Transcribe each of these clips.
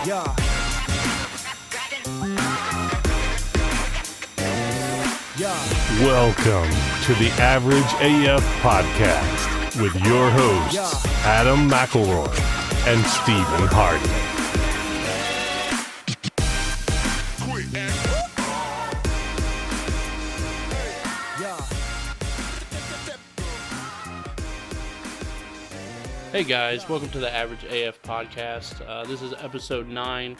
Yeah. Yeah. Welcome to the Average AF Podcast with your hosts, Adam McElroy and Stephen Hardy. Hey guys, welcome to the Average AF Podcast. This is episode 9,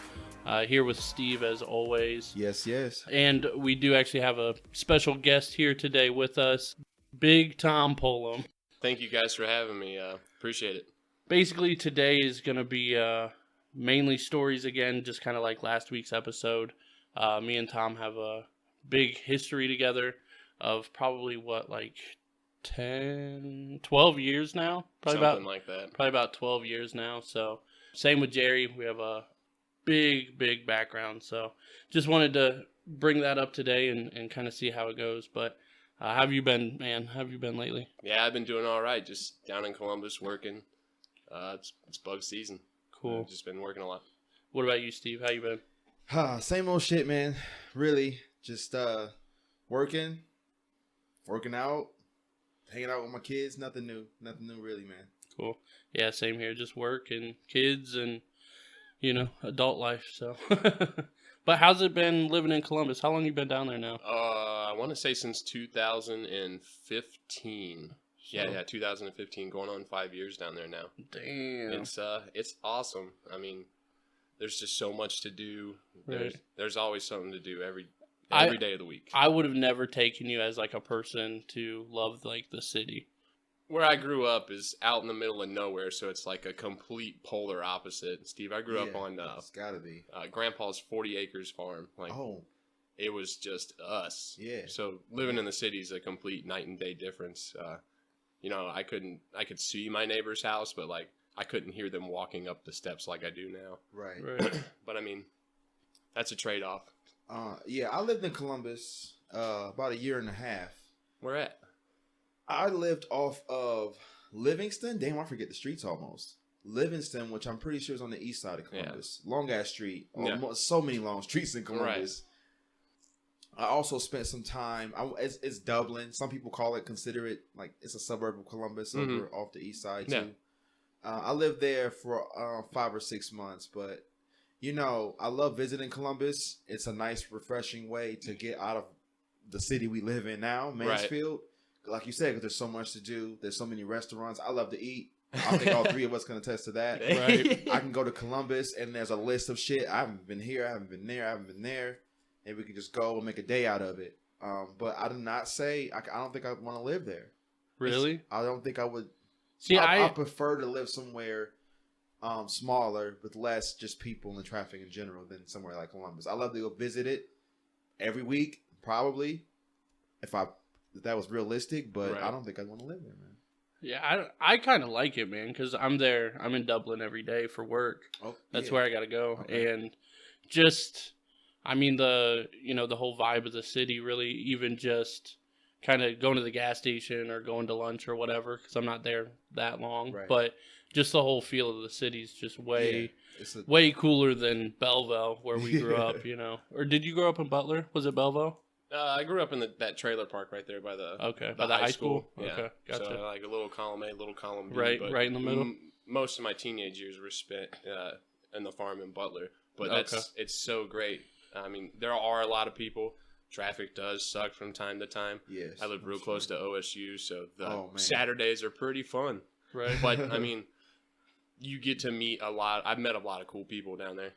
here with Steve as always. Yes. And we do actually have a special guest here today with us, Big Tom Pullem. Thank you guys for having me. Appreciate it. Basically today is going to be mainly stories again, just kind of like last week's episode. Me and Tom have a big history together of probably 12 years now? Something like that. Probably about 12 years now. So same with Jerry. We have a big background. So just wanted to bring that up today and kind of see how it goes. But how have you been, man? How have you been lately? Yeah, I've been doing all right. Just down in Columbus working. It's bug season. Cool. I've just been working a lot. What about you, Steve? How you been? Same old shit, man. Really, just working out, hanging out with my kids. Nothing new really, man. Cool. Yeah, same here. Just work and kids and, adult life. So, but how's it been living in Columbus? How long you been down there now? I want to say since 2015. Yeah, 2015. Going on 5 years down there now. Damn. It's awesome. I mean, there's just so much to do. Right. There's always something to do every day of the week. I would have never taken you as like a person to love like the city. Where I grew up is out in the middle of nowhere, so it's like a complete polar opposite. Steve, I grew up on it's gotta be Grandpa's 40 acres farm. It was just us. Yeah. So living in the city is a complete night and day difference. I could see my neighbor's house, but I couldn't hear them walking up the steps like I do now. right. But I mean, that's a trade-off. I lived in Columbus about a year and a half. Where at? I lived off of Livingston. Damn, I forget the streets almost. Livingston, which I'm pretty sure is on the east side of Columbus. Yeah. Long ass street. So many long streets in Columbus. Right. I also spent some time. It's Dublin. Some people consider it like it's a suburb of Columbus over off the east side too. Yeah. I lived there for 5 or 6 months, but I love visiting Columbus. It's a nice, refreshing way to get out of the city we live in now, Mansfield. Right. Like you said, because there's so much to do. There's so many restaurants. I love to eat. I think all three of us can attest to that. Right? I can go to Columbus, and there's a list of shit. I haven't been here. I haven't been there. I haven't been there. And we can just go and make a day out of it. But I do not say, I don't think I want to live there. Really? I don't think I would. See, I prefer to live somewhere smaller with less just people and traffic in general than somewhere like Columbus. I love to go visit it every week, probably, if that was realistic, but right. I don't think I'd want to live there, man. Yeah, I kind of like it, man, because I'm there. I'm in Dublin every day for work. Oh, that's where I got to go. Okay. And just, I mean, the whole vibe of the city, really, even just kind of going to the gas station or going to lunch or whatever, because I'm not there that long. Right. But just the whole feel of the city is just way cooler than Belleville, where we grew up, Or did you grow up in Butler? Was it Belleville? I grew up in that trailer park right there by the high school. Yeah. Okay, gotcha. So like a little column A, little column B. Right in the middle. Most of my teenage years were spent in the farm in Butler, but it's so great. I mean, there are a lot of people. Traffic does suck from time to time. Yes, I live real close to OSU, so the Saturdays are pretty fun. Right, but I mean, you get to meet a lot. I've met a lot of cool people down there.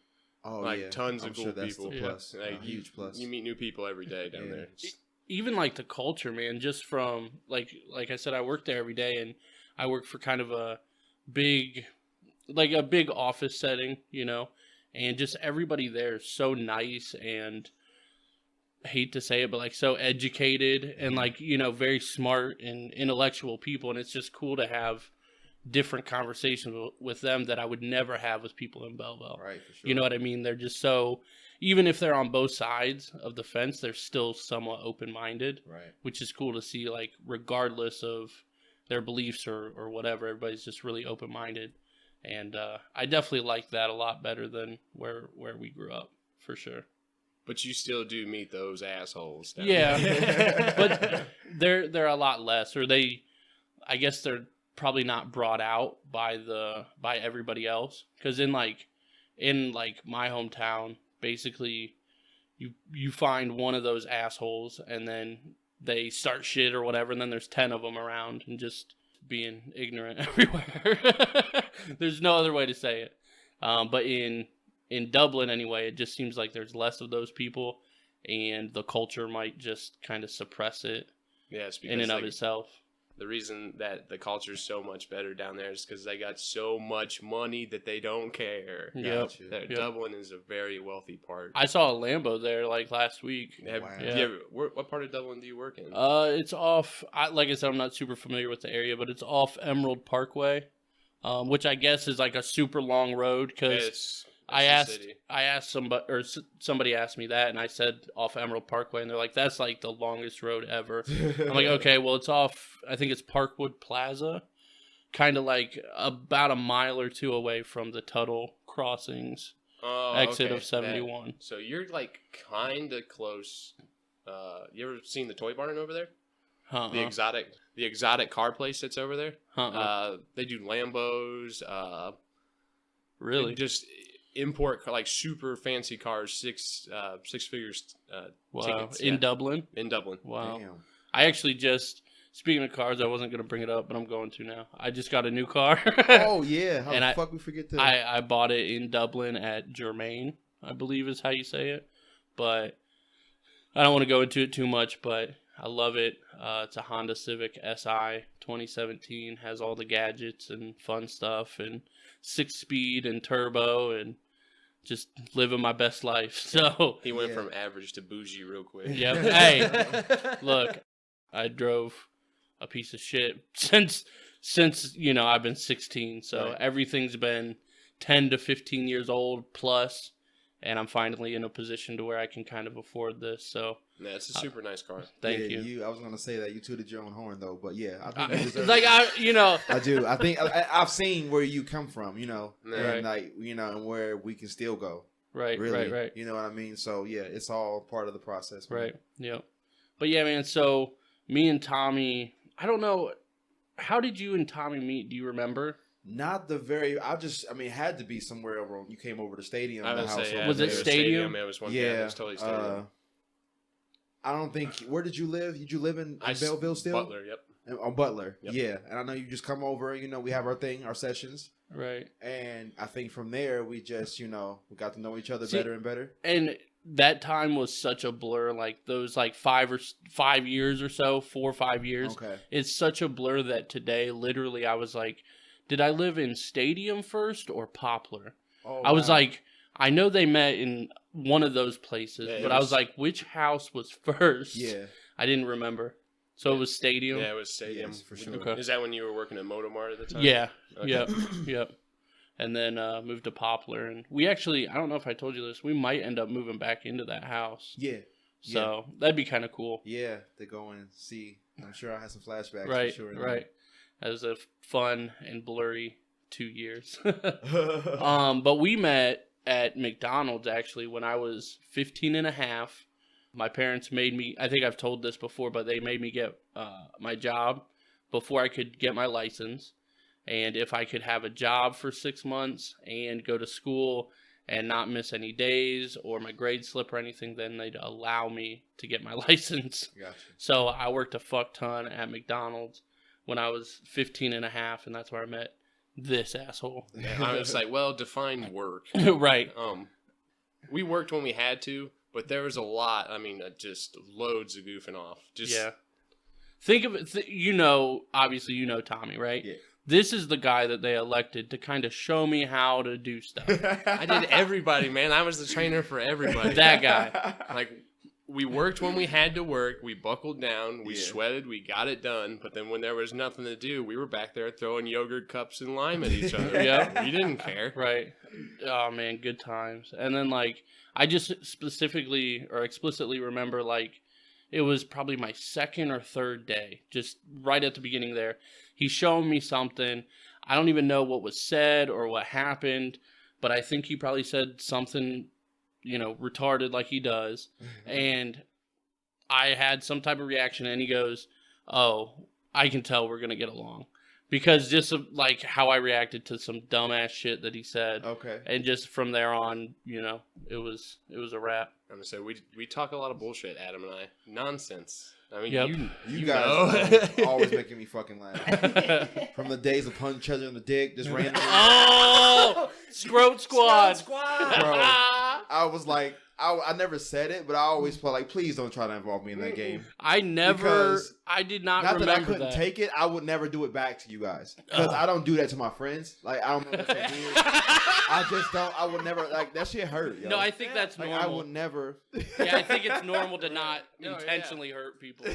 Oh, tons of cool people. Plus. Huge plus. You meet new people every day down there. Even like the culture, man. Just from like I said, I work there every day, and I work for kind of a big office setting, and just everybody there is so nice and, I hate to say it, but so educated and very smart and intellectual people, and it's just cool to have different conversations with them that I would never have with people in Belleville. Right, for sure. You know what I mean? They're just so, even if they're on both sides of the fence, they're still somewhat open-minded. Right. Which is cool to see, regardless of their beliefs or whatever, everybody's just really open-minded. And I definitely like that a lot better than where we grew up, for sure. But you still do meet those assholes. Yeah, but they're a lot less, or I guess they're probably not brought out by everybody else. Because in my hometown, basically, you find one of those assholes, and then they start shit or whatever, and then there's 10 of them around, and just being ignorant everywhere. There's no other way to say it. But in Dublin anyway, it just seems like there's less of those people, and the culture might just kind of suppress it. Yeah, it's because in and of itself. The reason that the culture is so much better down there is because they got so much money that they don't care. Yep. Dublin is a very wealthy part. I saw a Lambo there like last week. What part of Dublin do you work in? It's off. Like I said, I'm not super familiar with the area, but it's off Emerald Parkway, which I guess is like a super long road. Because I asked somebody asked me that, and I said off Emerald Parkway, and they're like, "That's like the longest road ever." I'm like, okay, well, it's off. I think it's Parkwood Plaza, kind of like about a mile or two away from the Tuttle Crossings exit of 71. So you're like kind of close. You ever seen the Toy Barn over there? The exotic car place that's over there. They do Lambos. Really? Just import like super fancy cars, six figures. Wow. Tickets, in Dublin. Wow. Damn. I actually just. Speaking of cars, I wasn't going to bring it up, but I'm going to now. I just got a new car. Oh, yeah. How the fuck we forget that? I bought it in Dublin at Germain, I believe is how you say it. But I don't want to go into it too much, but I love it. It's a Honda Civic SI 2017. Has all the gadgets and fun stuff and 6-speed and turbo and just living my best life. So he went from average to bougie real quick. Yep. Hey, look, I drove a piece of shit since I've been 16, so everything's been 10 to 15 years old plus, and I'm finally in a position to where I can kind of afford this. So yeah, it's a super nice car. Thank you. I was gonna say that you tooted your own horn though, but yeah, I think you deserve I do. I think I've seen where you come from, and like and where we can still go. Right. Really, right. You know what I mean? So yeah, it's all part of the process. Man. Right. Yeah. But yeah, man. So me and Tommy, I don't know. How did you and Tommy meet? Do you remember? Not the very. It had to be somewhere over. You came over to Stadium. Was it Stadium? It was one. Yeah, it was totally Stadium. I don't think. Where did you live? Did you live in Belleville still? Butler. Yep. On Butler. Yep. Yeah, and I know you just come over. We have our sessions. Right. And I think from there we just we got to know each other better and better. And that time was such a blur, like those 5 years or so, 4 or 5 years. Okay. It's such a blur that today, literally, I was like, did I live in Stadium first or Poplar? Oh, I was like, I know they met in one of those places, but I was like, which house was first? Yeah. I didn't remember. So it was Stadium? Yeah, it was Stadium. Yes, for sure. Okay. Is that when you were working at Motomart at the time? Yeah. Okay. Yep. And then moved to Poplar. And we actually, I don't know if I told you this, we might end up moving back into that house. Yeah. So that'd be kind of cool. Yeah, to go and see. I'm sure I had some flashbacks. Right, for sure. Right. That was a fun and blurry 2 years. But we met at McDonald's, actually, when I was 15 and a half. My parents made me, I think I've told this before, but they made me get my job before I could get my license. And if I could have a job for 6 months and go to school and not miss any days or my grade slip or anything, then they'd allow me to get my license. Gotcha. So I worked a fuck ton at McDonald's when I was 15 and a half, and that's where I met this asshole. Yeah, I was like, well, define work. Right. We worked when we had to, but there was a lot. Just loads of goofing off. Yeah. Think of it. Obviously, Tommy, right? Yeah. This is the guy that they elected to kind of show me how to do stuff. I did everybody, man. I was the trainer for everybody. That guy. We worked when we had to work. We buckled down. We sweated. We got it done. But then when there was nothing to do, we were back there throwing yogurt cups and lime at each other. Yeah. We didn't care. Right. Oh, man, good times. And then, I just explicitly remember, it was probably my second or third day, just right at the beginning there. He's showing me something. I don't even know what was said or what happened, but I think he probably said something, retarded like he does. And I had some type of reaction, and he goes, "Oh, I can tell we're going to get along." Because just like how I reacted to some dumbass shit that he said. Okay. And just from there on, it was a wrap. I'm going to say, we talk a lot of bullshit, Adam and I. Nonsense. I mean, yep. you guys are always making me fucking laugh. From the days of punching each other in the dick, just randomly. Oh! Scrote Squad! Bro, I was like, I never said it, but I always felt like, please don't try to involve me in that game. I did not remember that I couldn't take it, I would never do it back to you guys. Because I don't do that to my friends. Like, I don't know if that's so weird. I just don't, I would never, like, that shit hurt, yo. No, I think that's normal. I would never. Yeah, I think it's normal to not intentionally hurt people.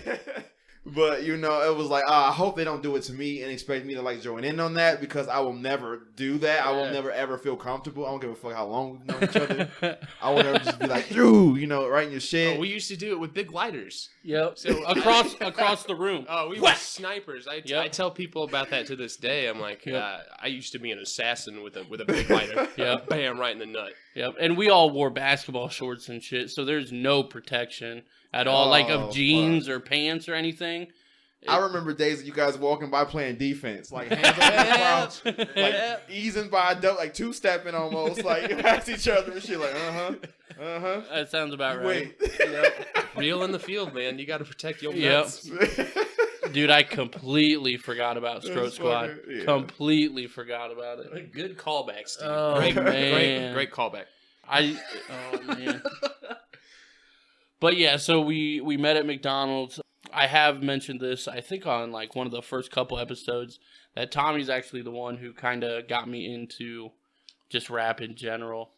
But, it was like, I hope they don't do it to me and expect me to, like, join in on that, because I will never do that. Yeah. I will never, ever feel comfortable. I don't give a fuck how long we've known each other. I will never just be like, Drew, writing your shit. Oh, we used to do it with big lighters. Yep. So across the room. Oh, we were snipers. I tell people about that to this day. I'm like, I used to be an assassin with a big lighter. Yeah. Bam, right in the nut. Yep. And we all wore basketball shorts and shit, so there's no protection at all, of jeans or pants or anything. I remember days of you guys walking by playing defense, like hands on the crouch, like easing by, like two-stepping almost, like past each other and shit, like That sounds about right. Real in the field, man. You got to protect your nuts. Dude, I completely forgot about Scrote Squad. Yeah. Completely forgot about it. Good callback, Steve. Oh, man. Great callback. Oh man. But yeah, so we met at McDonald's. I have mentioned this, I think, on like one of the first couple episodes, that Tommy's actually the one who kind of got me into just rap in general.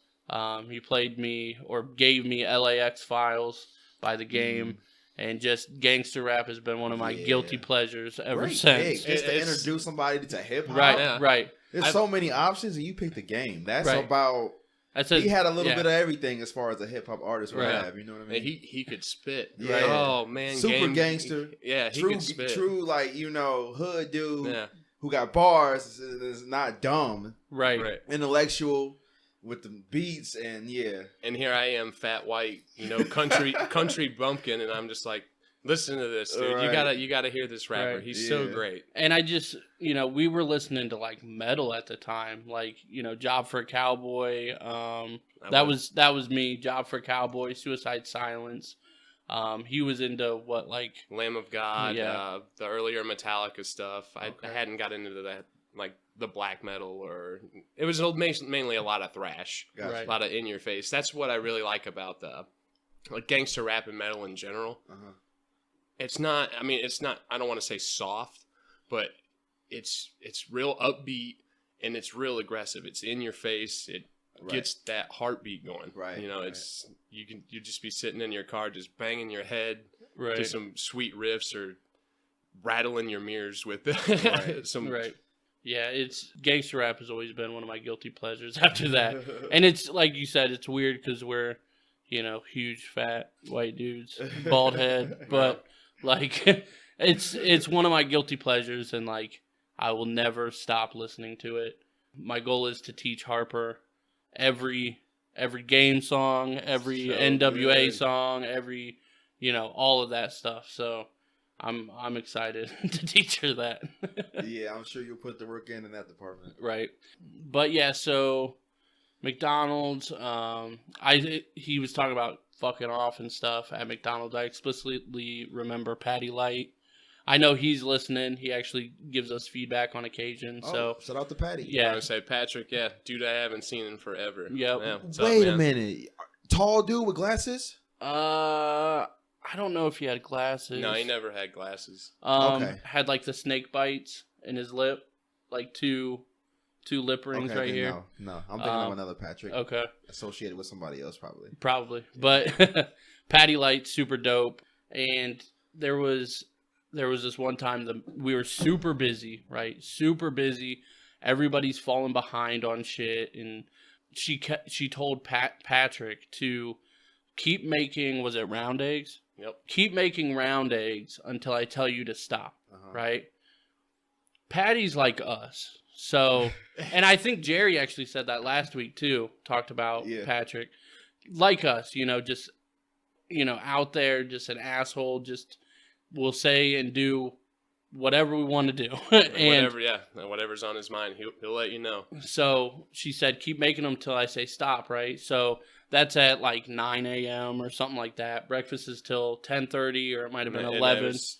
He played me or gave me LAX Files by The Game, and just gangster rap has been one of my guilty pleasures ever since. Just to introduce somebody to hip hop. Right. There's so many options, and you pick The Game. That's about. He had a little bit of everything as far as a hip hop artist would have. You know what I mean? He could spit. Yeah. Oh man, super gangster. He could spit. True, like hood dude who got bars. Is not dumb. Right. Intellectual with the beats and And here I am, fat white, country bumpkin, and I'm just like, listen to this, dude. Right. You gotta hear this rapper. Right. He's so great. And I just, we were listening to like metal at the time, like Job for a Cowboy. That was me. Job for a Cowboy, Suicide Silence. He was into what, like Lamb of God. The earlier Metallica stuff. I hadn't got into that, like the black metal, or it was mainly a lot of thrash, a lot of in your face. That's what I really like about the like gangster rap and metal in general. It's not, I don't want to say soft, but it's real upbeat, and it's real aggressive. It's in your face. It gets that heartbeat going. Right. It's, you just be sitting in your car, just banging your head to some sweet riffs, or rattling your mirrors with some. Right. Yeah, gangster rap has always been one of my guilty pleasures after that. And it's, like you said, it's weird because we're, huge, fat, white dudes, bald head, but... Like, it's one of my guilty pleasures, and, like, I will never stop listening to it. My goal is to teach Harper every Game song, every NWA song, every, all of that stuff. So I'm excited to teach her that. Yeah, I'm sure you'll put the work in that department. Right. But, yeah, so McDonald's, he was talking about fucking off and stuff at McDonald's. I explicitly remember Patty Light. I know he's listening. He actually gives us feedback on occasion. So shout out to Patty. Yeah, I would say Patrick. Yeah, dude, I haven't seen him forever. Yep. Yeah, wait a minute, tall dude with glasses. I don't know if he had glasses. No, he never had glasses. Had like the snake bites in his lip, like two lip rings right here. No, I'm thinking of another Patrick. Okay. Associated with somebody else, probably. But Patty Light, super dope. And there was this one time we were super busy, right? Super busy. Everybody's falling behind on shit, and she told Patrick to keep making, was it round eggs? Yep. Keep making round eggs until I tell you to stop, right? Patty's like us. So, and I think Jerry actually said that last week too. Talked about Patrick, like us, just out there, just an asshole. Just will say and do whatever we want to do, and whatever's on his mind, he'll let you know. So she said, "Keep making them till I say stop." Right. So that's at like 9 a.m. or something like that. Breakfast is till 10:30, or it might have been 11. It was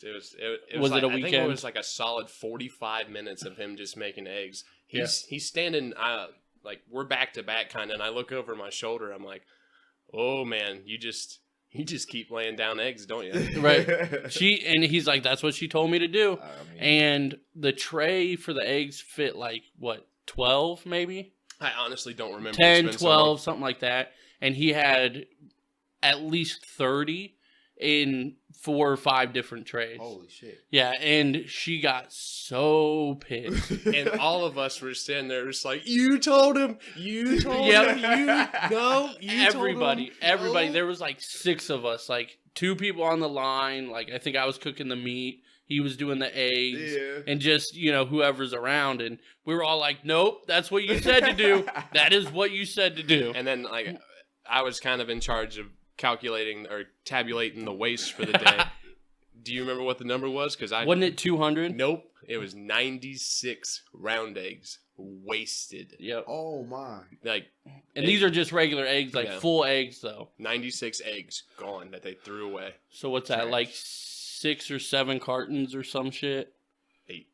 was like, it a weekend? I think it was like a solid 45 minutes of him just making eggs. He's standing like we're back to back kind of, and I look over my shoulder. I'm like, oh man, you just keep laying down eggs, don't you? Right. And he's like, that's what she told me to do. And the tray for the eggs fit like what, 12 maybe? I honestly don't remember. 10, 12, something like that. And he had at least 30 in 4 or 5 different trays. Holy shit. Yeah, and she got so pissed. And all of us were standing there just like, you told him. You told him. Everybody. No. There was like 6 of us, like 2 people on the line. Like I think I was cooking the meat. He was doing the eggs. Yeah. And just, whoever's around. And we were all like, nope, that's what you said to do. That is what you said to do. And then like I was kind of in charge of calculating or tabulating the waste for the day. Do you remember what the number was? Wasn't it 200? Nope. It was 96 round eggs wasted. Yep. Oh my. And these are just regular eggs, full eggs though. 96 eggs gone that they threw away. So what's that? Like 6 or 7 cartons or some shit? 8.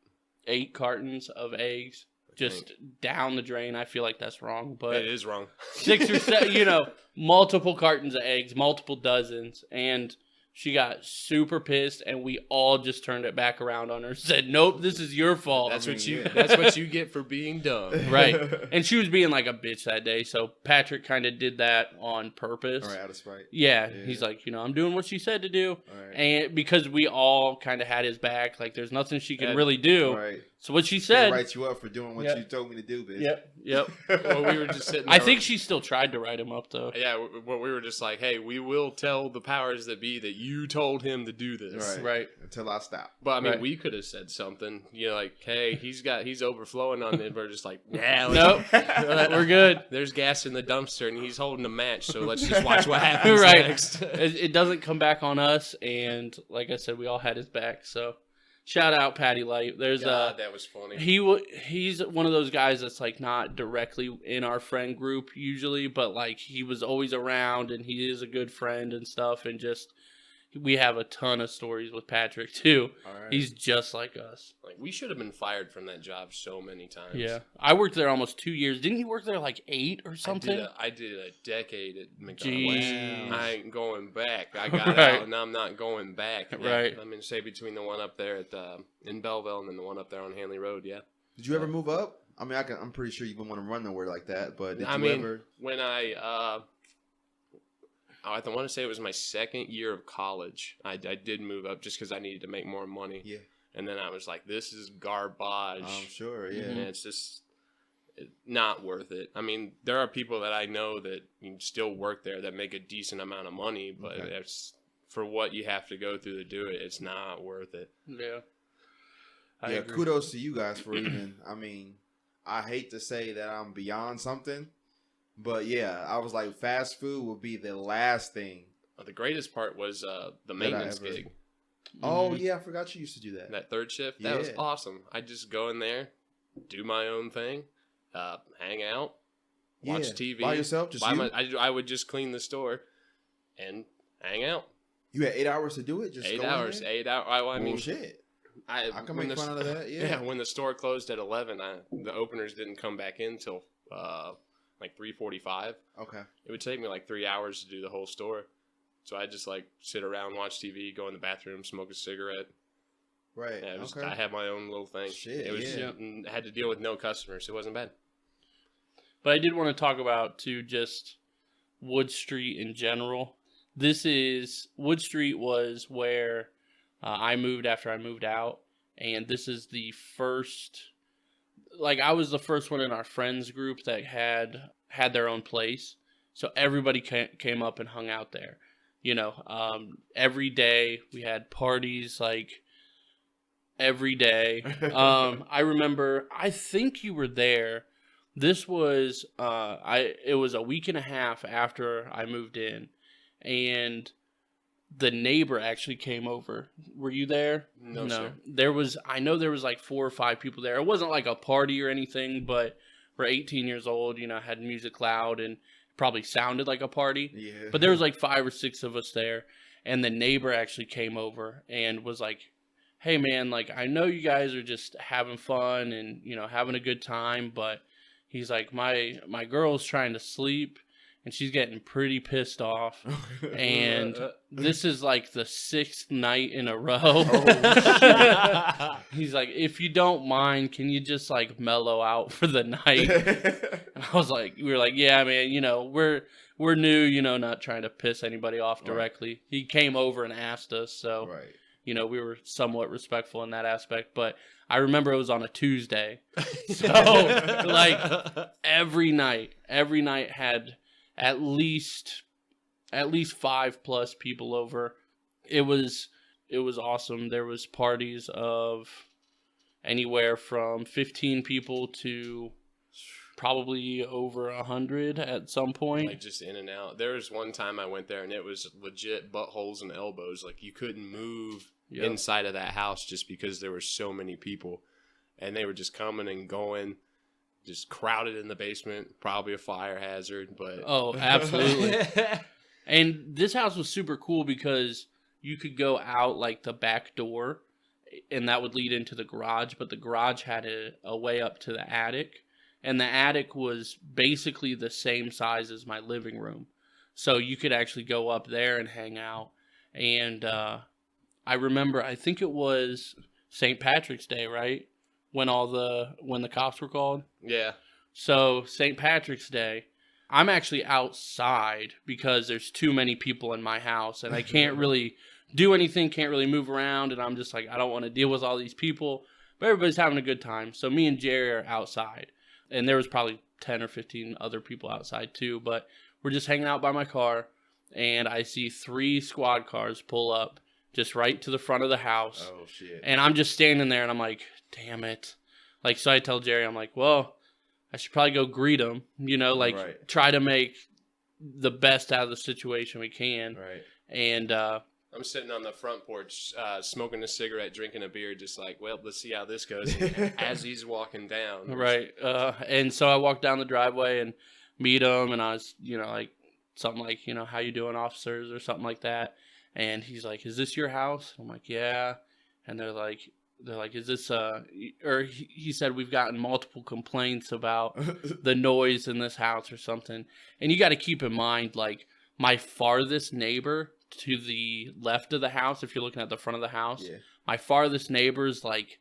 8 cartons of eggs. Just down the drain. I feel like that's wrong, but it is wrong. 6 or 7, multiple cartons of eggs, multiple dozens, and she got super pissed, and we all just turned it back around on her. Said, "Nope, this is your fault." That's what you get for being dumb, right? And she was being like a bitch that day, so Patrick kind of did that on purpose, all right, out of spite. Yeah, he's like, I'm doing what she said to do, and because we all kind of had his back, like there's nothing she could really do. Right. So what she said, write you up for doing what you told me to do, bitch. Yep. Well, we were just sitting there. I think she still tried to write him up though. Yeah, well, we were just like, hey, we will tell the powers that be that you told him to do this. Right. Until I stop. But I mean, we could have said something. Like, hey, he's overflowing on it. We're just like, nope, we're good. There's gas in the dumpster and he's holding a match. So let's just watch what happens next. It doesn't come back on us, and like I said, we all had his back. So. Shout out Patty Light. There's that was funny. He's one of those guys that's like not directly in our friend group usually, but like he was always around and he is a good friend and stuff, and just we have a ton of stories with Patrick too. Right. He's just like us. Like we should have been fired from that job so many times. Yeah, I worked there almost 2 years. Didn't he work there like 8 or something? I did a decade at McDonald's. Jeez. I ain't going back. I got out and I'm not going back. Right. I'm gonna say between the one up there in Belleville and then the one up there on Hanley Road. Yeah. Did you ever move up? I mean, I'm pretty sure you wouldn't want to run nowhere like that. But did you ever? When I want to say it was my second year of college. I did move up just because I needed to make more money. Yeah. And then I was like, this is garbage. I'm sure, yeah. And it's just not worth it. I mean, there are people that I know that still work there that make a decent amount of money, but it's for what you have to go through to do it, it's not worth it. Yeah. I agree. Kudos to you guys for even, I mean, I hate to say that I'm beyond something, but yeah, I was like, fast food would be the last thing. The greatest part was the maintenance gig. Oh, yeah, I forgot you used to do that. That third shift, that was awesome. I just go in there, do my own thing, hang out, watch TV. By yourself? Just you? I would just clean the store and hang out. You had 8 hours to do it? Just 8 hours. 8 hours. I mean, shit. I can make fun of that, yeah. Yeah, when the store closed at 11, the openers didn't come back in until like 3:45. Okay. It would take me like 3 hours to do the whole store. So I just like sit around, watch TV, go in the bathroom, smoke a cigarette. Right. Yeah, I had my own little thing. Shit, it was, I had to deal with no customers. It wasn't bad. But I did want to talk about, too, just Wood Street in general. Wood Street was where I moved after I moved out. And this is the first, like I was the first one in our friends group that had their own place. So everybody came up and hung out there. Every day we had parties, like every day. I remember, I think you were there. This was, it was a week and a half after I moved in, and the neighbor actually came over. Were you there? No. Sir. I know there was like 4 or 5 people there. It wasn't like a party or anything, but we're 18 years old, had music loud and probably sounded like a party. Yeah. But there was like 5 or 6 of us there, and the neighbor actually came over and was like, hey man, like, I know you guys are just having fun and, having a good time, but he's like, my girl's trying to sleep and she's getting pretty pissed off. And this is like the 6th night in a row. Oh, he's like, if you don't mind, can you just like mellow out for the night? And I was like, we were like, yeah, man, we're new, not trying to piss anybody off directly. Right. He came over and asked us, so, right. We were somewhat respectful in that aspect. But I remember it was on a Tuesday. So, like, every night had at least 5+ people over. It was awesome. There was parties of anywhere from 15 people to probably over 100 at some point. Like, just in and out. There was one time I went there and it was legit buttholes and elbows. Like, you couldn't move inside of that house just because there were so many people. And they were just coming and going, just crowded in the basement. Probably a fire hazard, but... Oh, absolutely. And this house was super cool because you could go out, like, the back door, and that would lead into the garage, but the garage had a way up to the attic. And the attic was basically the same size as my living room. So you could actually go up there and hang out. And I remember, I think it was St. Patrick's Day, right? When the cops were called? Yeah. So St. Patrick's Day, I'm actually outside because there's too many people in my house. And I can't really do anything, can't really move around. And I'm just like, I don't want to deal with all these people. But everybody's having a good time. So me and Jerry are outside. And there was probably 10 or 15 other people outside too. But we're just hanging out by my car. And I see 3 squad cars pull up just right to the front of the house. Oh, shit. And I'm just standing there and I'm like, damn it. Like, so I tell Jerry, I'm like, well, I should probably go greet them. Right. Try to make the best out of the situation we can. Right. And I'm sitting on the front porch, smoking a cigarette, drinking a beer, just like, well, let's see how this goes. As he's walking down. Right. And so I walked down the driveway and meet him, and I was, like, something like, how you doing, officers, or something like that. And he's like, is this your house? I'm like, yeah. And they're like, is this, or he said, we've gotten multiple complaints about the noise in this house or something. And you got to keep in mind, like, my farthest neighbor to the left of the house, if you're looking at the front of the house, my farthest neighbor is like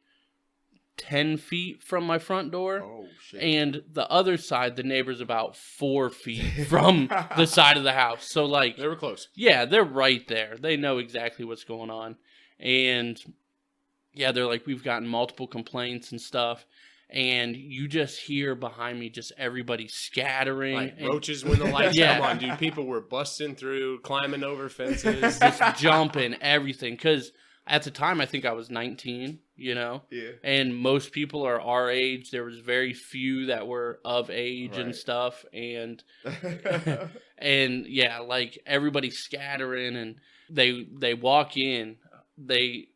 10 feet from my front door. Oh, shit. And the other side, the neighbor's about 4 feet from the side of the house. So, like, they were close. Yeah, they're right there. They know exactly what's going on. And yeah, they're like, we've gotten multiple complaints and stuff. And you just hear behind me just everybody scattering. Like roaches when the lights come on, dude. People were busting through, climbing over fences. Just jumping, everything. Because at the time, I think I was 19, Yeah. And most people are our age. There was very few that were of age and stuff. And, and yeah, like everybody scattering. And they walk in. They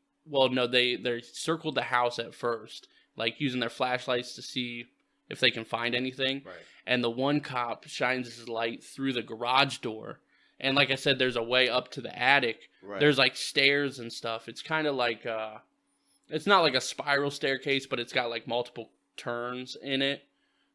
circled the house at first, like using their flashlights to see if they can find anything. Right. And the one cop shines his light through the garage door. And like I said, there's a way up to the attic. Right. There's like stairs and stuff. It's kind of like, it's not like a spiral staircase, but it's got like multiple turns in it,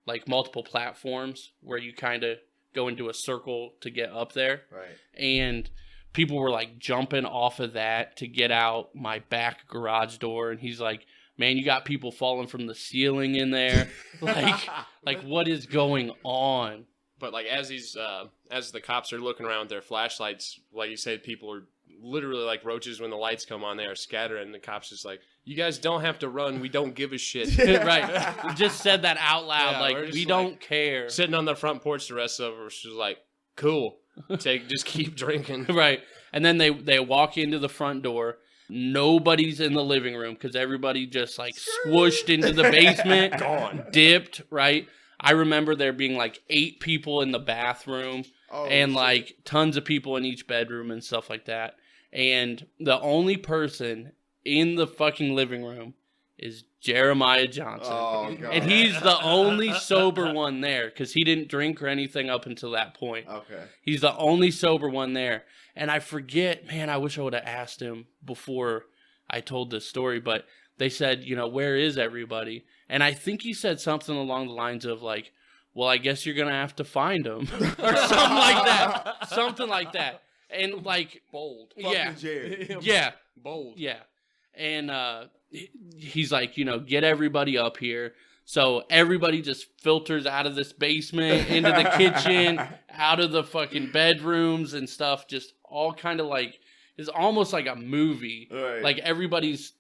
like multiple platforms where you kind of go into a circle to get up there. Right. And people were like jumping off of that to get out my back garage door. And he's like, man, you got people falling from the ceiling in there. like what is going on? But like as the cops are looking around with their flashlights, like you said, people are literally like roaches when the lights come on. They are scattering. The cops just like, you guys don't have to run. We don't give a shit. Right. We just said that out loud. Yeah, like we don't care. Sitting on the front porch, the rest of us was like, cool. Just keep drinking. Right. And then they walk into the front door, Nobody's in the living room because everybody just like squished into the basement, gone, dipped, right? I remember there being like 8 people in the bathroom and like tons of people in each bedroom and stuff like that. And the only person in the fucking living room is Jeremiah Johnson. Oh, God. And he's the only sober one there because he didn't drink or anything up until that point. Okay. He's the only sober one there. And I forget, man, I wish I would have asked him before I told this story, but they said, you know, where is everybody? And I think he said something along the lines of like, well, I guess you're going to have to find them or something like that. Something like that. And like, bold. Yeah. Jerry. Yeah. Bold. Yeah. And he's like, you know, get everybody up here. So everybody just filters out of this basement into the kitchen, out of the fucking bedrooms and stuff. Just all kind of like, it's almost like a movie. Right. Like everybody's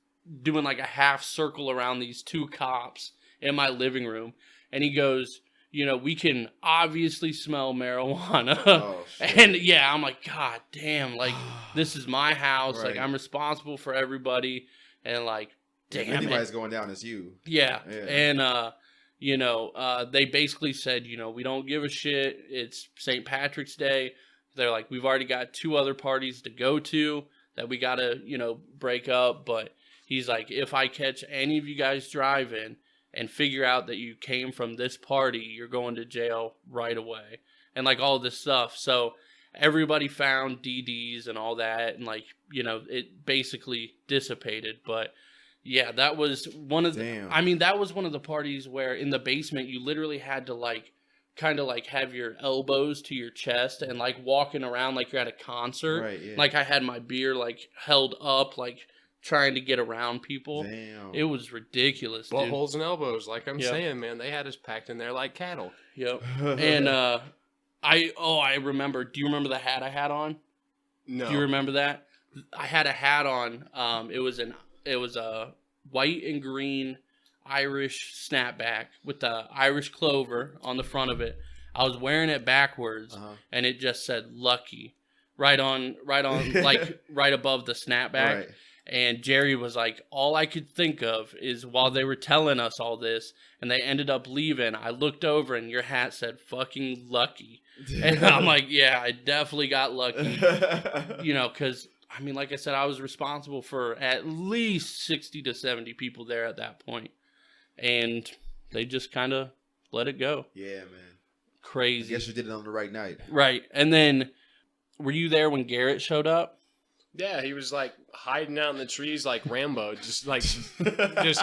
doing like a half circle around these 2 cops in my living room. And he goes, you know, we can obviously smell marijuana. Oh, shit. And yeah, I'm like, God damn, like this is my house. Right. Like I'm responsible for everybody. And like, damn, if anybody's going down, it's you. Yeah. And, you know, they basically said, you know, we don't give a shit. It's St. Patrick's Day. They're like, we've already got 2 other parties to go to that we got to, you know, break up. But he's like, if I catch any of you guys driving and figure out that you came from this party, you're going to jail right away. And like all this stuff. So everybody found DDs and all that. And like, you know, it basically dissipated. But yeah, that was one of the, I mean, that was one of the parties where in the basement, you literally had to like, kind of like have your elbows to your chest and like walking around like you're at a concert. Right, yeah. Like I had my beer like held up, like trying to get around people. Damn. It was ridiculous, dude. Buttholes and elbows, like I'm saying, man. They had us packed in there like cattle. Yep. And I remember. Do you remember the hat I had on? No. Do you remember that? I had a hat on. It was a white and green Irish snapback with the Irish clover on the front of it. I was wearing it backwards, and it just said "Lucky" right on, like right above the snapback. Right. And Jerry was like, all I could think of is while they were telling us all this, and they ended up leaving, I looked over and your hat said "fucking lucky," and I'm like, yeah, I definitely got lucky, you know, because. I mean, like I said, I was responsible for at least 60 to 70 people there at that point. And they just kind of let it go. Yeah, man. Crazy. I guess you did it on the right night. Right. And then, were you there when Garrett showed up? Yeah, he was like hiding out in the trees like Rambo. Just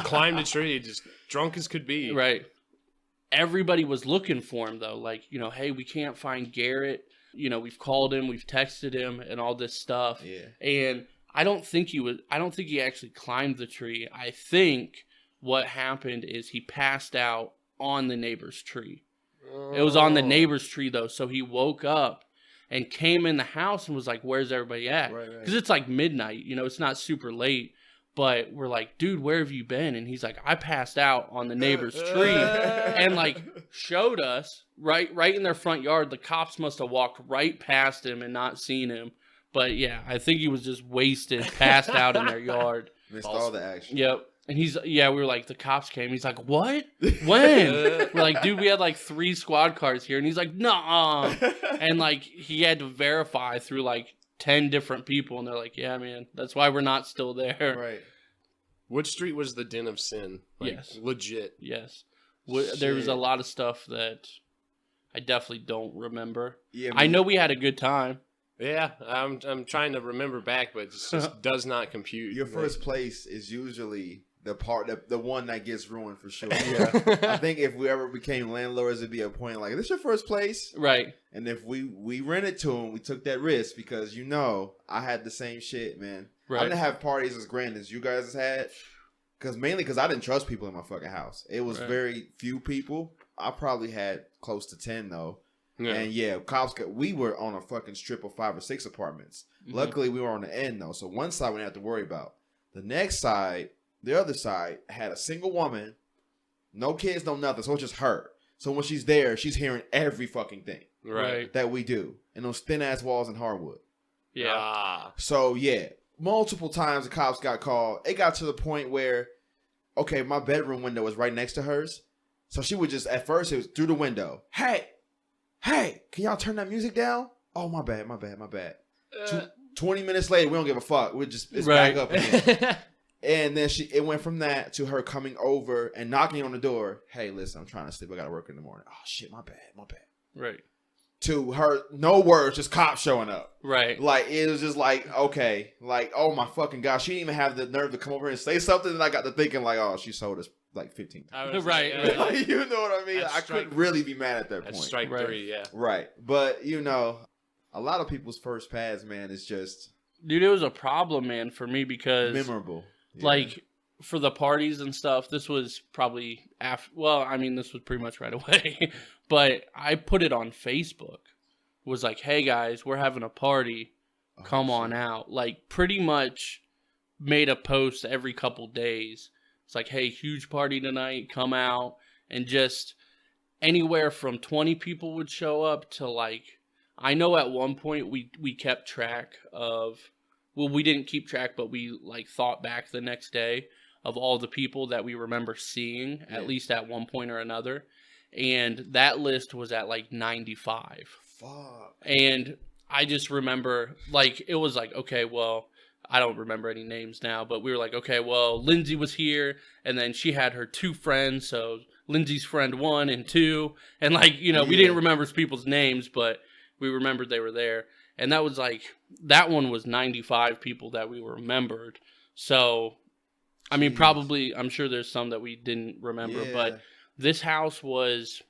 climbed a tree, just drunk as could be. Right. Everybody was looking for him, though. Like, you know, hey, we can't find Garrett. You know, we've called him, we've texted him, and all this stuff. Yeah. And I don't think he actually climbed the tree. I think what happened is he passed out on the neighbor's tree. Oh. It was on the neighbor's tree, though. So he woke up and came in the house and was like, where's everybody at? Because it's like midnight, you know, it's not super late. But we're like, dude, where have you been? And he's like, I passed out on the neighbor's tree. And like showed us right in their front yard. The cops must have walked right past him and not seen him. But yeah, I think he was just wasted, passed out in their yard. Missed all the action. Yep. And we were like, the cops came. He's like, what? When? We're like, dude, we had like 3 squad cars here. And he's like, nah. And like, he had to verify through like 10 different people, and they're like, yeah, man, that's why we're not still there. Right. Wood Street was the den of sin. Like, yes. Legit. Yes. There was a lot of stuff that I definitely don't remember. Yeah, I know we had a good time. Yeah, I'm trying to remember back, but it just does not compute. Your first place is usually the one that gets ruined for sure. Yeah. I think if we ever became landlords, it'd be a point like, this your first place? Right. And if we rented to them, we took that risk because, you know, I had the same shit, man. Right. I didn't have parties as grand as you guys had. Mainly because I didn't trust people in my fucking house. It was very few people. I probably had close to 10 though. Yeah. And yeah, we were on a fucking strip of 5 or 6 apartments. Mm-hmm. Luckily, we were on the end though. So one side we didn't have to worry about. The other side had a single woman, no kids, no nothing. So it's just her. So when she's there, she's hearing every fucking thing that we do. And those thin ass walls in hardwood. Yeah. So yeah, multiple times the cops got called. It got to the point where, okay, my bedroom window was right next to hers. So she would just, at first, it was through the window. Hey, can y'all turn that music down? Oh, my bad. 20 minutes later, we don't give a fuck. It's back up again. And then it went from that to her coming over and knocking on the door. Hey, listen, I'm trying to sleep. I got to work in the morning. Oh, shit, my bad. Right. To her, no words, just cops showing up. Right. Like, it was just like, okay. Like, oh my fucking gosh. She didn't even have the nerve to come over and say something. And I got to thinking like, oh, she sold us like 15 times. Right. Like, you know what I mean? I couldn't really be mad at that point. Strike 3, yeah. Right. But, a lot of people's first pads, man, is just... Dude, it was a problem, man, for me because... Memorable. Yeah. Like, for the parties and stuff, this was probably after... Well, I mean, this was pretty much right away. But I put it on Facebook. It was like, hey, guys, we're having a party. Come on out. Like, pretty much made a post every couple days. It's like, hey, huge party tonight. Come out. And just anywhere from 20 people would show up to, like... I know at one point we kept track of... Well, we didn't keep track, but we like thought back the next day of all the people that we remember seeing, at least at one point or another. And that list was at like 95. Fuck. And I just remember, like, it was like, okay, well, I don't remember any names now, but we were like, okay, well, Lindsay was here, and then she had her 2 friends, so Lindsay's friend 1 and 2. And like, we didn't remember people's names, but we remembered they were there. And that was like, that one was 95 people that we remembered. So, I mean, probably, I'm sure there's some that we didn't remember, but this house was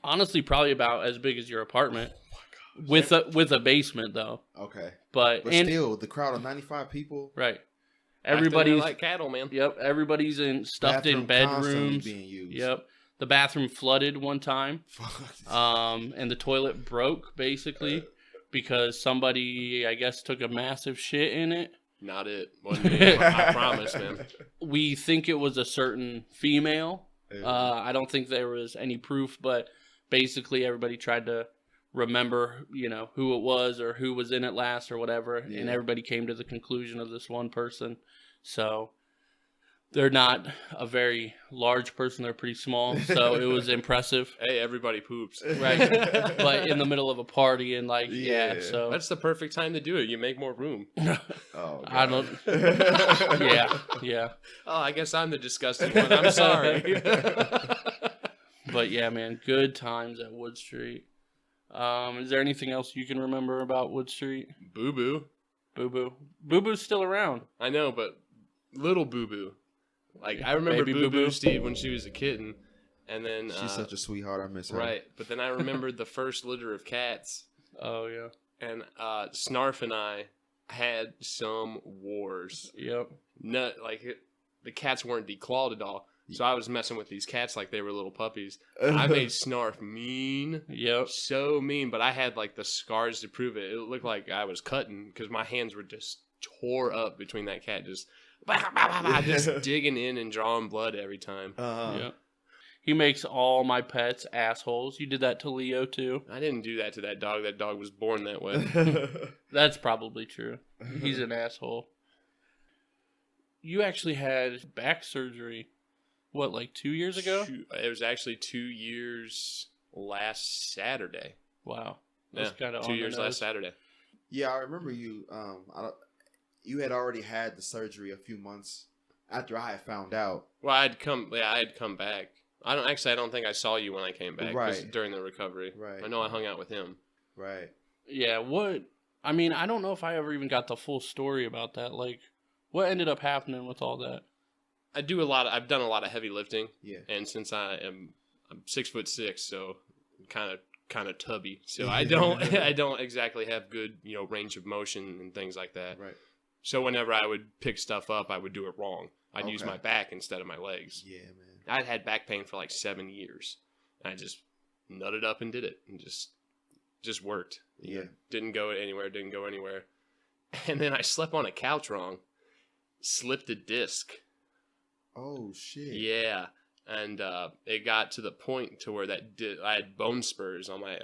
honestly probably about as big as your apartment. Oh my God. With a basement, though. Okay. But still, the crowd of 95 people. Right. Everybody's like cattle, man. Yep. Everybody's stuffed in bedrooms. Being used. Yep. The bathroom flooded one time. And the toilet broke, basically. Because somebody, I guess, took a massive shit in it. Not it. Wasn't me. I promise, man. We think it was a certain female. I don't think there was any proof, but basically everybody tried to remember, who it was or who was in it last or whatever. And everybody came to the conclusion of this one person. So they're not a very large person. They're pretty small. So it was impressive. Hey, everybody poops. Right. But in the middle of a party and like, so. That's the perfect time to do it. You make more room. Oh, God. I don't. Yeah. Oh, I guess I'm the disgusting one. I'm sorry. But yeah, man, good times at Wood Street. Is there anything else you can remember about Wood Street? Boo Boo. Boo Boo's still around. I know, but little Boo Boo. Like, I remember Boo Boo, Steve, when she was a kitten, and then... She's such a sweetheart, I miss her. Right, but then I remembered the first litter of cats. Oh, yeah. And Snarf and I had some wars. Yep. The cats weren't declawed at all, so I was messing with these cats like they were little puppies. I made Snarf mean. Yep. So mean, but I had, like, the scars to prove it. It looked like I was cutting, because my hands were just tore up between that cat, just digging in and drawing blood every time. Yeah. He makes all my pets assholes. You did that to Leo too. I didn't do that to that dog. That dog was born that way. That's probably true. He's an asshole. You actually had back surgery, what, like 2 years ago? It was actually 2 years last Saturday. Wow. That's kind of 2 years last Saturday. Yeah, I remember you. You had already had the surgery a few months after I had found out. Well, I had come back. I don't think I saw you when I came back. Right. During the recovery. Right. I know I hung out with him. Right. Yeah, I mean, I don't know if I ever even got the full story about that. Like, what ended up happening with all that? I've done a lot of heavy lifting. Yeah. And since I'm 6'6", so kind of tubby. So I don't exactly have good, range of motion and things like that. Right. So whenever I would pick stuff up, I would do it wrong. I'd use my back instead of my legs. Yeah, man. I'd had back pain for like 7 years. I just nutted up and did it, and just worked. Yeah. Didn't go anywhere. And then I slept on a couch wrong. Slipped a disc. Oh, shit. Yeah. And it got to the point to where I had bone spurs on my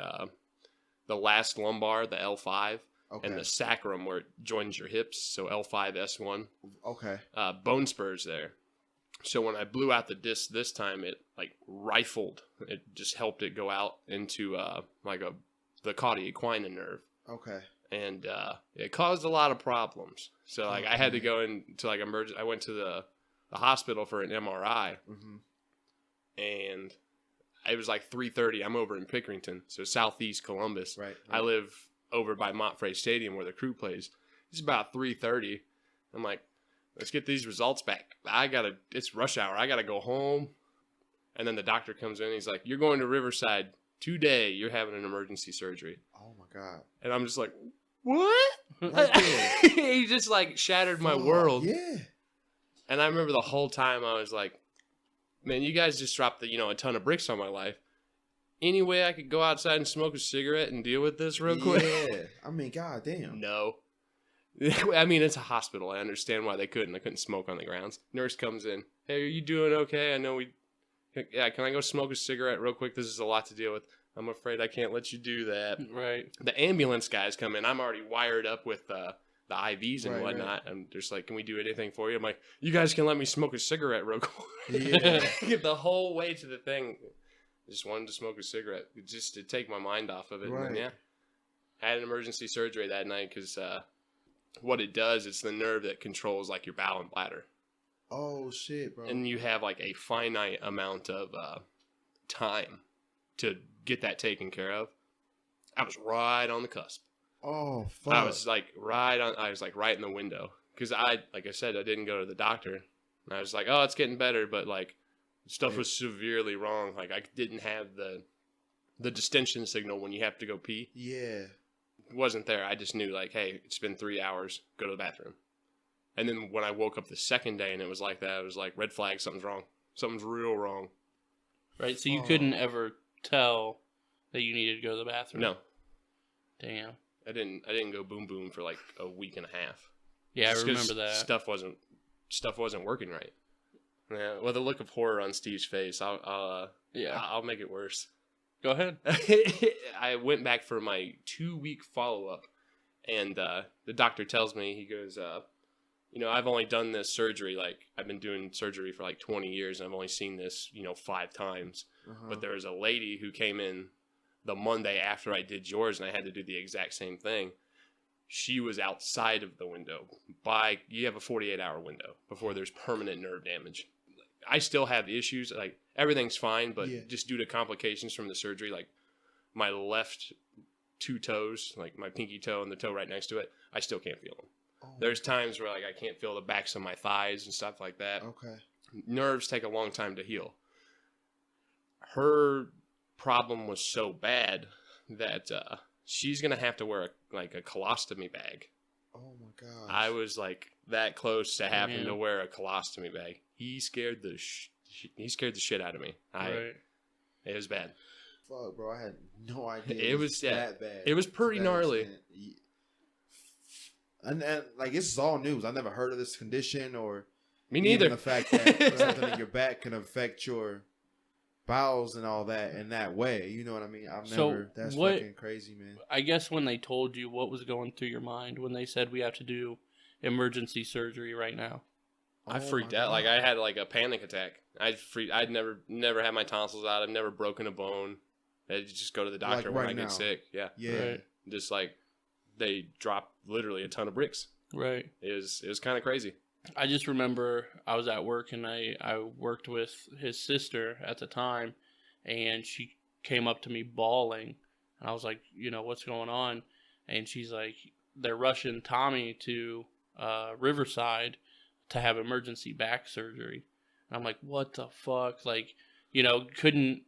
the last lumbar, the L5. and the sacrum where it joins your hips, so L5, S1. Okay. Bone spurs there. So when I blew out the disc this time, it like rifled. It just helped it go out into the cauda equina nerve. Okay. And it caused a lot of problems. So like I had to go into like emergency. I went to the hospital for an MRI, and it was like 3:30. I'm over in Pickerington, so southeast Columbus. Right. I live over by Montfray Stadium where the Crew plays. It's about 3:30. I'm like, let's get these results back. It's rush hour. I gotta go home. And then the doctor comes in. He's like, you're going to Riverside today. You're having an emergency surgery. Oh my God. And I'm just like, what? He just like shattered my world. Yeah. And I remember the whole time I was like, man, you guys just dropped a ton of bricks on my life. Any way I could go outside and smoke a cigarette and deal with this real quick? Yeah. I mean, goddamn. No. I mean, it's a hospital. I understand why they couldn't. I couldn't smoke on the grounds. Nurse comes in. Hey, are you doing okay? I know yeah, can I go smoke a cigarette real quick? This is a lot to deal with. I'm afraid I can't let you do that. Right. The ambulance guys come in. I'm already wired up with the IVs and whatnot. Right. I'm just like, can we do anything for you? I'm like, you guys can let me smoke a cigarette real quick. Yeah. The whole way to the thing, I just wanted to smoke a cigarette just to take my mind off of it. Right. And then, I had an emergency surgery that night because what it does, it's the nerve that controls like your bowel and bladder. Oh shit, bro. And you have like a finite amount of time to get that taken care of. I was right on the cusp. Oh fuck. I was like right in the window because like I said, I didn't go to the doctor. And I was like, oh, it's getting better, but like stuff was severely wrong. Like I didn't have the distension signal when you have to go pee. Yeah. It wasn't there. I just knew like, hey, it's been 3 hours. Go to the bathroom. And then when I woke up the second day and it was like that, I was like, red flag, something's wrong. Something's real wrong. Right, so you couldn't ever tell that you needed to go to the bathroom? No. Damn. I didn't go boom boom for like a week and a half. Yeah, I remember that. Stuff wasn't working right. Yeah, well, the look of horror on Steve's face, I'll make it worse. Go ahead. I went back for my 2-week follow-up, and the doctor tells me, he goes, I've only done this surgery, like, I've been doing surgery for like 20 years, and I've only seen this, 5 times. But there was a lady who came in the Monday after I did yours, and I had to do the exact same thing. She was outside of the window. You have a 48-hour window before there's permanent nerve damage. I still have issues, like, everything's fine, but just due to complications from the surgery, like, my left 2 toes, like my pinky toe and the toe right next to it, I still can't feel them. Oh, there's times where, like, I can't feel the backs of my thighs and stuff like that. Okay. Nerves take a long time to heal. Her problem was so bad that she's going to have to wear, a colostomy bag. Oh, my gosh. I was, like, that close to having to wear a colostomy bag. He scared the shit out of me. It was bad. Fuck, bro, I had no idea. It was that bad. It was pretty gnarly. And like, this is all news. I never heard of this condition or me neither. The fact that something in your back can affect your bowels and all that in that way. You know what I mean? That's fucking crazy, man. I guess when they told you, what was going through your mind when they said we have to do emergency surgery right now? I freaked out. Like, I had like a panic attack. I'd never had my tonsils out. I've never broken a bone. I'd just go to the doctor when I get sick. Yeah. Yeah. Right. Just like they dropped literally a ton of bricks. Right. It was kind of crazy. I just remember I was at work and I worked with his sister at the time, and she came up to me bawling, and I was like, what's going on? And she's like, they're rushing Tommy to Riverside to have emergency back surgery. And I'm like, what the fuck? Like, couldn't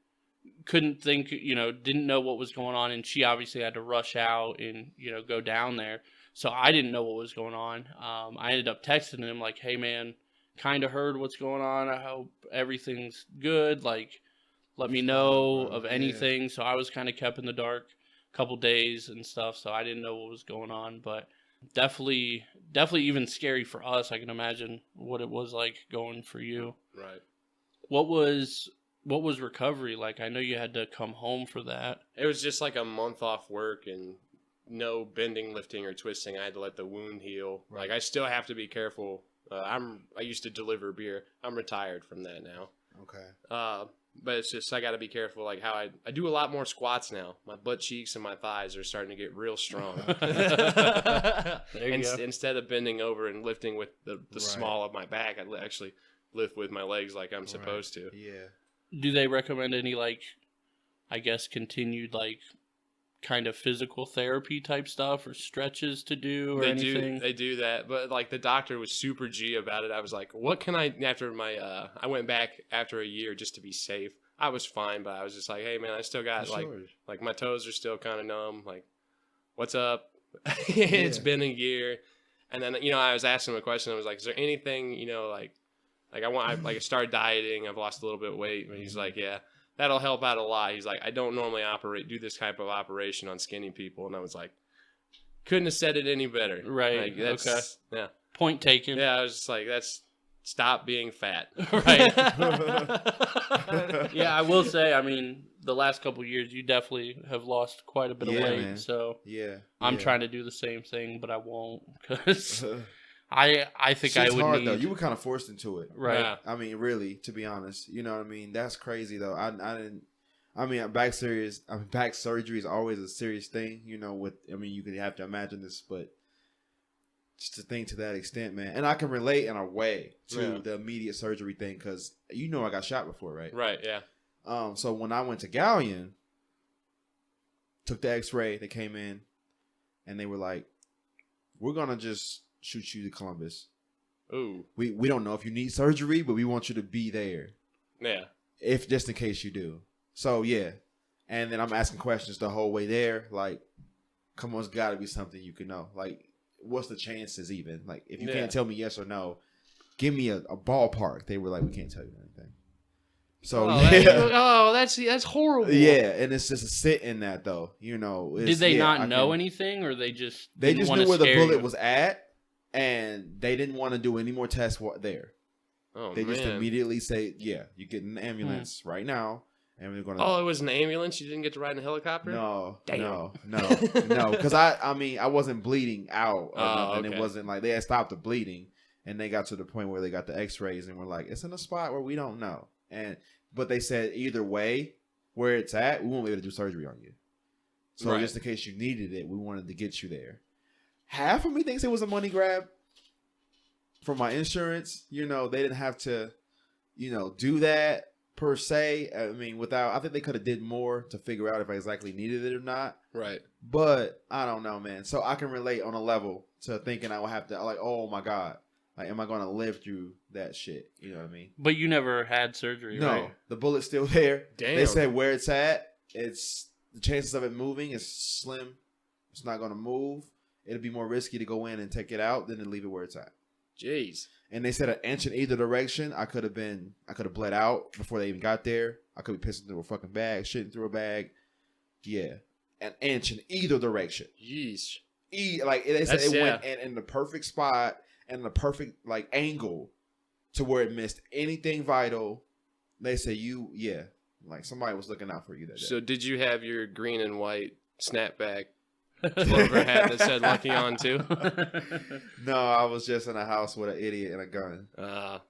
think, didn't know what was going on. And she obviously had to rush out and, go down there. So I didn't know what was going on. I ended up texting him like, hey man, kind of heard what's going on. I hope everything's good. Like, let me know of anything. So I was kind of kept in the dark a couple days and stuff. So I didn't know what was going on, but definitely even scary for us. I can imagine what it was like going for you. Right. What was recovery like? I know you had to come home for that. It was just like a month off work and no bending, lifting, or twisting. I had to let the wound heal. Right. Like I still have to be careful. I used to deliver beer. I'm retired from that now. Okay. But it's just I got to be careful. Like how I do a lot more squats now. My butt cheeks and my thighs are starting to get real strong. Instead of bending over and lifting with the small of my back, I actually lift with my legs like I'm supposed to. Yeah. Do they recommend any, like, I guess, continued, like, kind of physical therapy type stuff or stretches to do or anything? They do that. But, like, the doctor was super G about it. I was like, what can I, after my, I went back after a year just to be safe. I was fine, but I was just like, hey, man, I still got, like my toes are still kind of numb. Like, what's up? It's been a year. And then, I was asking him a question. I was like, is there anything, I started dieting. I've lost a little bit of weight. And he's like, yeah, that'll help out a lot. He's like, I don't normally do this type of operation on skinny people. And I was like, couldn't have said it any better. Right. Like, okay. Yeah. Point taken. Yeah. I was just like, stop being fat. Right. Yeah. I will say, I mean, the last couple of years, you definitely have lost quite a bit of weight. Man. So I'm trying to do the same thing, but I won't because I think I would hard, need. Though. You were kind of forced into it, right? Yeah. I mean, really, to be honest, you know what I mean. That's crazy, though. Back surgery is always a serious thing, you could have to imagine this, but just to think to that extent, man. And I can relate in a way to the immediate surgery thing because I got shot before, right? Right. Yeah. So when I went to Galleon, took the X-ray, they came in, and they were like, "We're gonna just shoot you to Columbus. Ooh. We don't know if you need surgery, but we want you to be there. Yeah. If just in case you do." So yeah. And then I'm asking questions the whole way there. Like, come on, it's gotta be something you can know. Like, what's the chances even? Like, if you can't tell me yes or no, give me a ballpark. They were like, we can't tell you anything. So that's horrible. Yeah, and it's just a sit in that though. Did they not know anything, or they just knew where the bullet was at, and they didn't want to do any more tests there. Oh, they just immediately say, "Yeah, you get in an ambulance right now, and we're gonna." Oh, it was an ambulance. You didn't get to ride in a helicopter. No, damn, no, because I wasn't bleeding out, or nothing. Okay. It wasn't like they had stopped the bleeding, and they got to the point where they got the X-rays and were like, "It's in a spot where we don't know." But they said either way, where it's at, we won't be able to do surgery on you. So just in case you needed it, we wanted to get you there. Half of me thinks it was a money grab for my insurance. They didn't have to, do that per se. I mean, I think they could have did more to figure out if I exactly needed it or not. Right. But I don't know, man. So I can relate on a level to thinking I will have to, like, oh my God. Like, am I going to live through that shit? You know what I mean? But you never had surgery, right? No, the bullet's still there. Damn. They said where it's at, the chances of it moving is slim. It's not going to move. It'd be more risky to go in and take it out than to leave it where it's at. Jeez. And they said an inch in either direction, I could have bled out before they even got there. I could be pissing through a fucking bag, shitting through a bag. Yeah. An inch in either direction. Jeez. They said it went in the perfect spot and the perfect angle to where it missed anything vital. They say somebody was looking out for you that day. So did you have your green and white snapback pullover hat that said "Lucky" on too? No, I was just in a house with an idiot and a gun.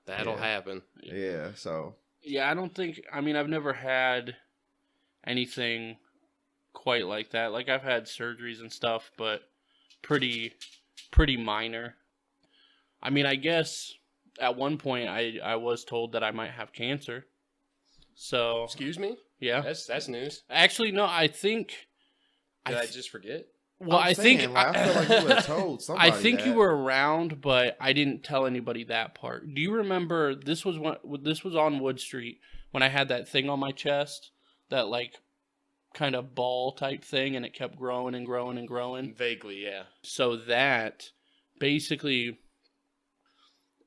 That'll happen. Yeah. So. Yeah, I've never had anything quite like that. Like, I've had surgeries and stuff, but pretty minor. I mean, I guess at one point I was told that I might have cancer. So. Excuse me? Yeah. That's news. Actually, no, I think. Did I just forget? Well, I think feel like you were told somebody. I think that. You were around, but I didn't tell anybody that part. Do you remember this was on Wood Street when I had that thing on my chest, that kind of ball type thing, and it kept growing and growing and growing? Vaguely, yeah. So that basically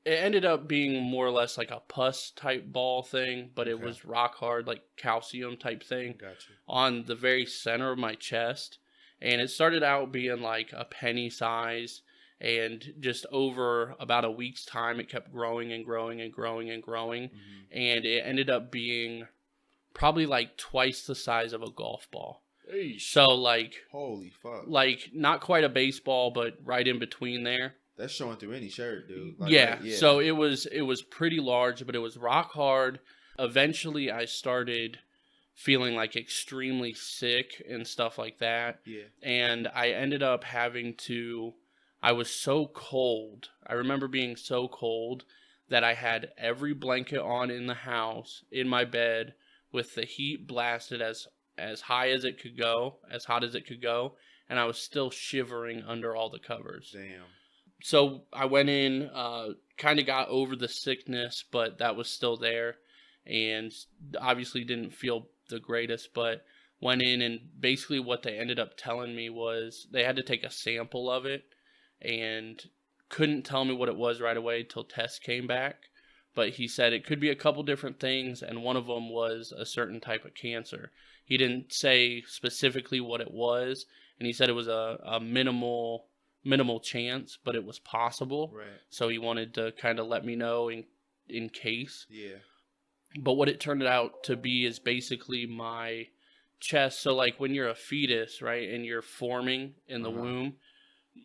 it ended up being more or less like a pus type ball thing, but it was rock hard, like calcium type thing. Gotcha. On the very center of my chest. And it started out being like a penny size, and just over about a week's time, it kept growing and growing and growing and growing. Mm-hmm. And it ended up being probably like twice the size of a golf ball. So like, holy fuck, like not quite a baseball, but right in between there. That's showing through any shirt, dude. Like, yeah. So it was pretty large, but it was rock hard. Eventually, I started feeling like extremely sick and stuff like that. Yeah. And I ended up I was so cold. I remember being so cold that I had every blanket on in the house, in my bed, with the heat blasted as high as it could go, as hot as it could go, and I was still shivering under all the covers. Damn. So I went in, kind of got over the sickness, but that was still there, and obviously didn't feel the greatest, but went in, and basically what they ended up telling me was they had to take a sample of it, and couldn't tell me what it was right away till tests came back. But he said it could be a couple different things, and one of them was a certain type of cancer. He didn't say specifically what it was, and he said it was a minimal chance, but it was possible. Right. So he wanted to kind of let me know in case. Yeah. But what it turned out to be is basically my chest. So like when you're a fetus, right, and you're forming in the womb,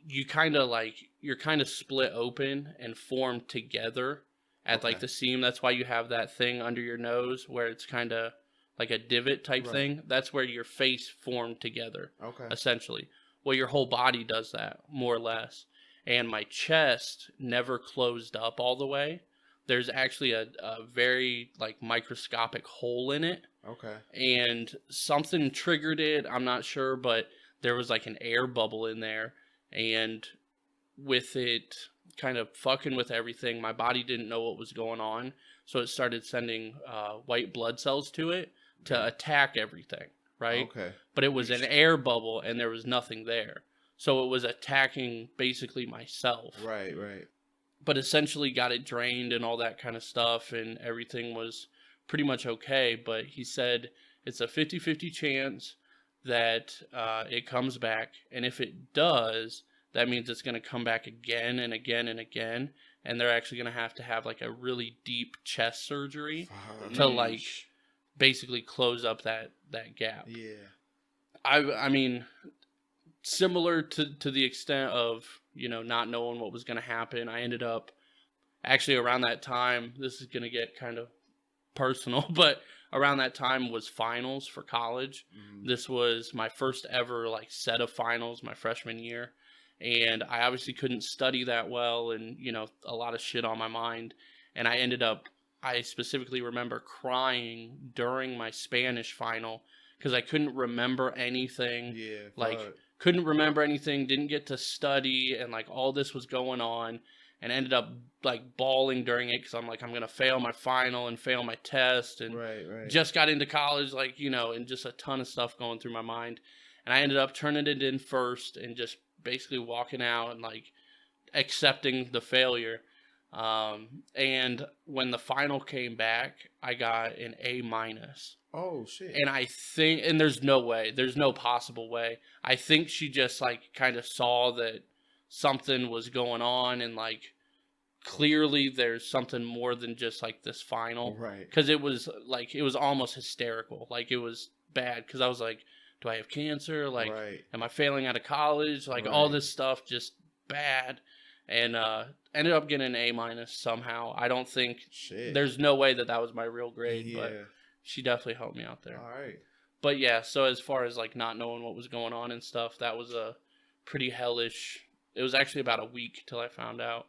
you're kind of split open and formed together at like the seam. That's why you have that thing under your nose where it's kind of like a divot type thing. That's where your face formed together. Okay. Essentially. Well, your whole body does that, more or less. And my chest never closed up all the way. There's actually a very like microscopic hole in it. Okay. And something triggered it. I'm not sure, but there was like an air bubble in there. And with it kind of fucking with everything, my body didn't know what was going on. So it started sending white blood cells to it to attack everything. Right? Okay. But it was an air bubble and there was nothing there. So it was attacking basically myself. Right. But essentially got it drained and all that kind of stuff, and everything was pretty much okay. But he said it's a 50-50 chance that it comes back. And if it does, that means it's going to come back again and again and again. And they're actually going to have like a really deep chest surgery to like basically close up that gap. Yeah. I mean, similar to the extent of, you know, not knowing what was going to happen, I ended up actually around that time, this is going to get kind of personal, but around that time was finals for college. Mm-hmm. This was my first ever like set of finals my freshman year. And I obviously couldn't study that well and, you know, a lot of shit on my mind. And I specifically remember crying during my Spanish final because I couldn't remember anything. Yeah. Like, couldn't remember anything, didn't get to study, and like all this was going on, and ended up like bawling during it because I'm like, I'm going to fail my final and fail my test. And just got into college, like, you know, and just a ton of stuff going through my mind. And I ended up turning it in first and just basically walking out and like accepting the failure. And when the final came back, I got an A-. Oh shit. And I think, and there's no possible way. I think she just like kind of saw that something was going on, and like clearly there's something more than just like this final. Right. Cause it was almost hysterical. Like it was bad. Cause I was like, do I have cancer? Like, am I failing out of college? Like all this stuff, just bad. And ended up getting an A- somehow. I don't think there's no way that was my real grade, but she definitely helped me out there. All right. But yeah, so as far as like not knowing what was going on and stuff, that was a pretty hellish. It was actually about a week till I found out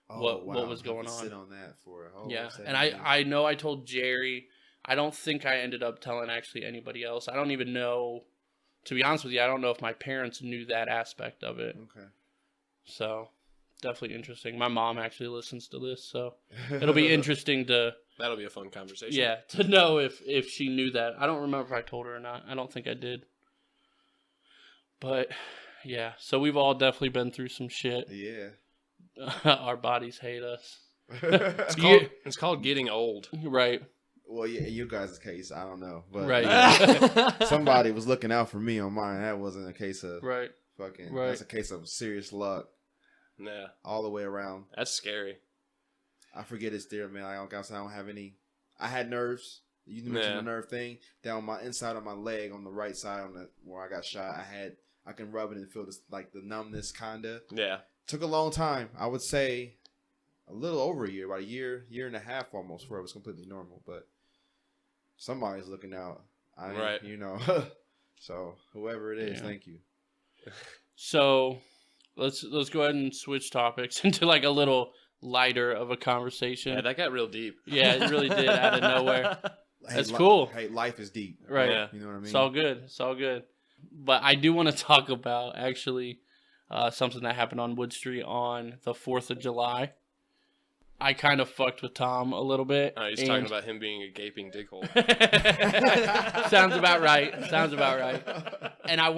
what was going on. Sit on that for a whole and I know I told Jerry. I don't think I ended up telling actually anybody else. I don't even know. To be honest with you, I don't know if my parents knew that aspect of it. Okay. So. Definitely interesting. My mom actually listens to this, so it'll be interesting to... That'll be a fun conversation. Yeah, to know if she knew that. I don't remember if I told her or not. I don't think I did. But, yeah. So we've all definitely been through some shit. Yeah. Our bodies hate us. It's called getting old. Right. Well, yeah, in you guys' case, I don't know. But right. Somebody was looking out for me on mine. That wasn't a case of... Right. Fucking... Right. That's a case of serious luck. Yeah. All the way around. That's scary. I forget it's there, man. I don't have any. I had nerves, You mentioned the nerve thing. Down my inside of my leg on the right side where I got shot, I can rub it and feel this like the numbness kinda. Yeah. Took a long time. I would say a little over a year, about a year and a half almost, before it was completely normal. But somebody's looking out. Right. You know. So whoever it is, thank you. So let's go ahead and switch topics into like a little lighter of a conversation. Yeah, that got real deep. Yeah, it really did out of nowhere. That's Hey, cool. Hey, life is deep. Right. Yeah. You know what I mean? It's all good. It's all good. But I do want to talk about actually something that happened on Wood Street on the 4th of July. I kind of fucked with Tom a little bit. Oh, he's talking about him being a gaping dickhole. Sounds about right. And I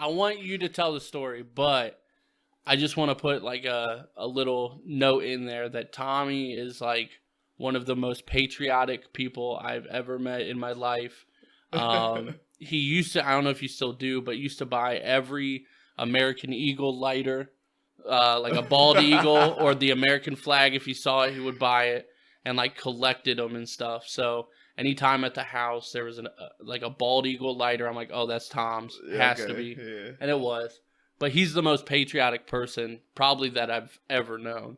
want you to tell the story, but I just want to put like a little note in there that Tommy is like one of the most patriotic people I've ever met in my life. He used to, I don't know if you still do, but used to buy every American Eagle lighter, like a bald eagle or the American flag. If he saw it, he would buy it and like collected them and stuff. So anytime at the house there was like a bald eagle lighter, I'm like, oh, that's Tom's. Has to be. Yeah. And it was. But he's the most patriotic person probably that I've ever known.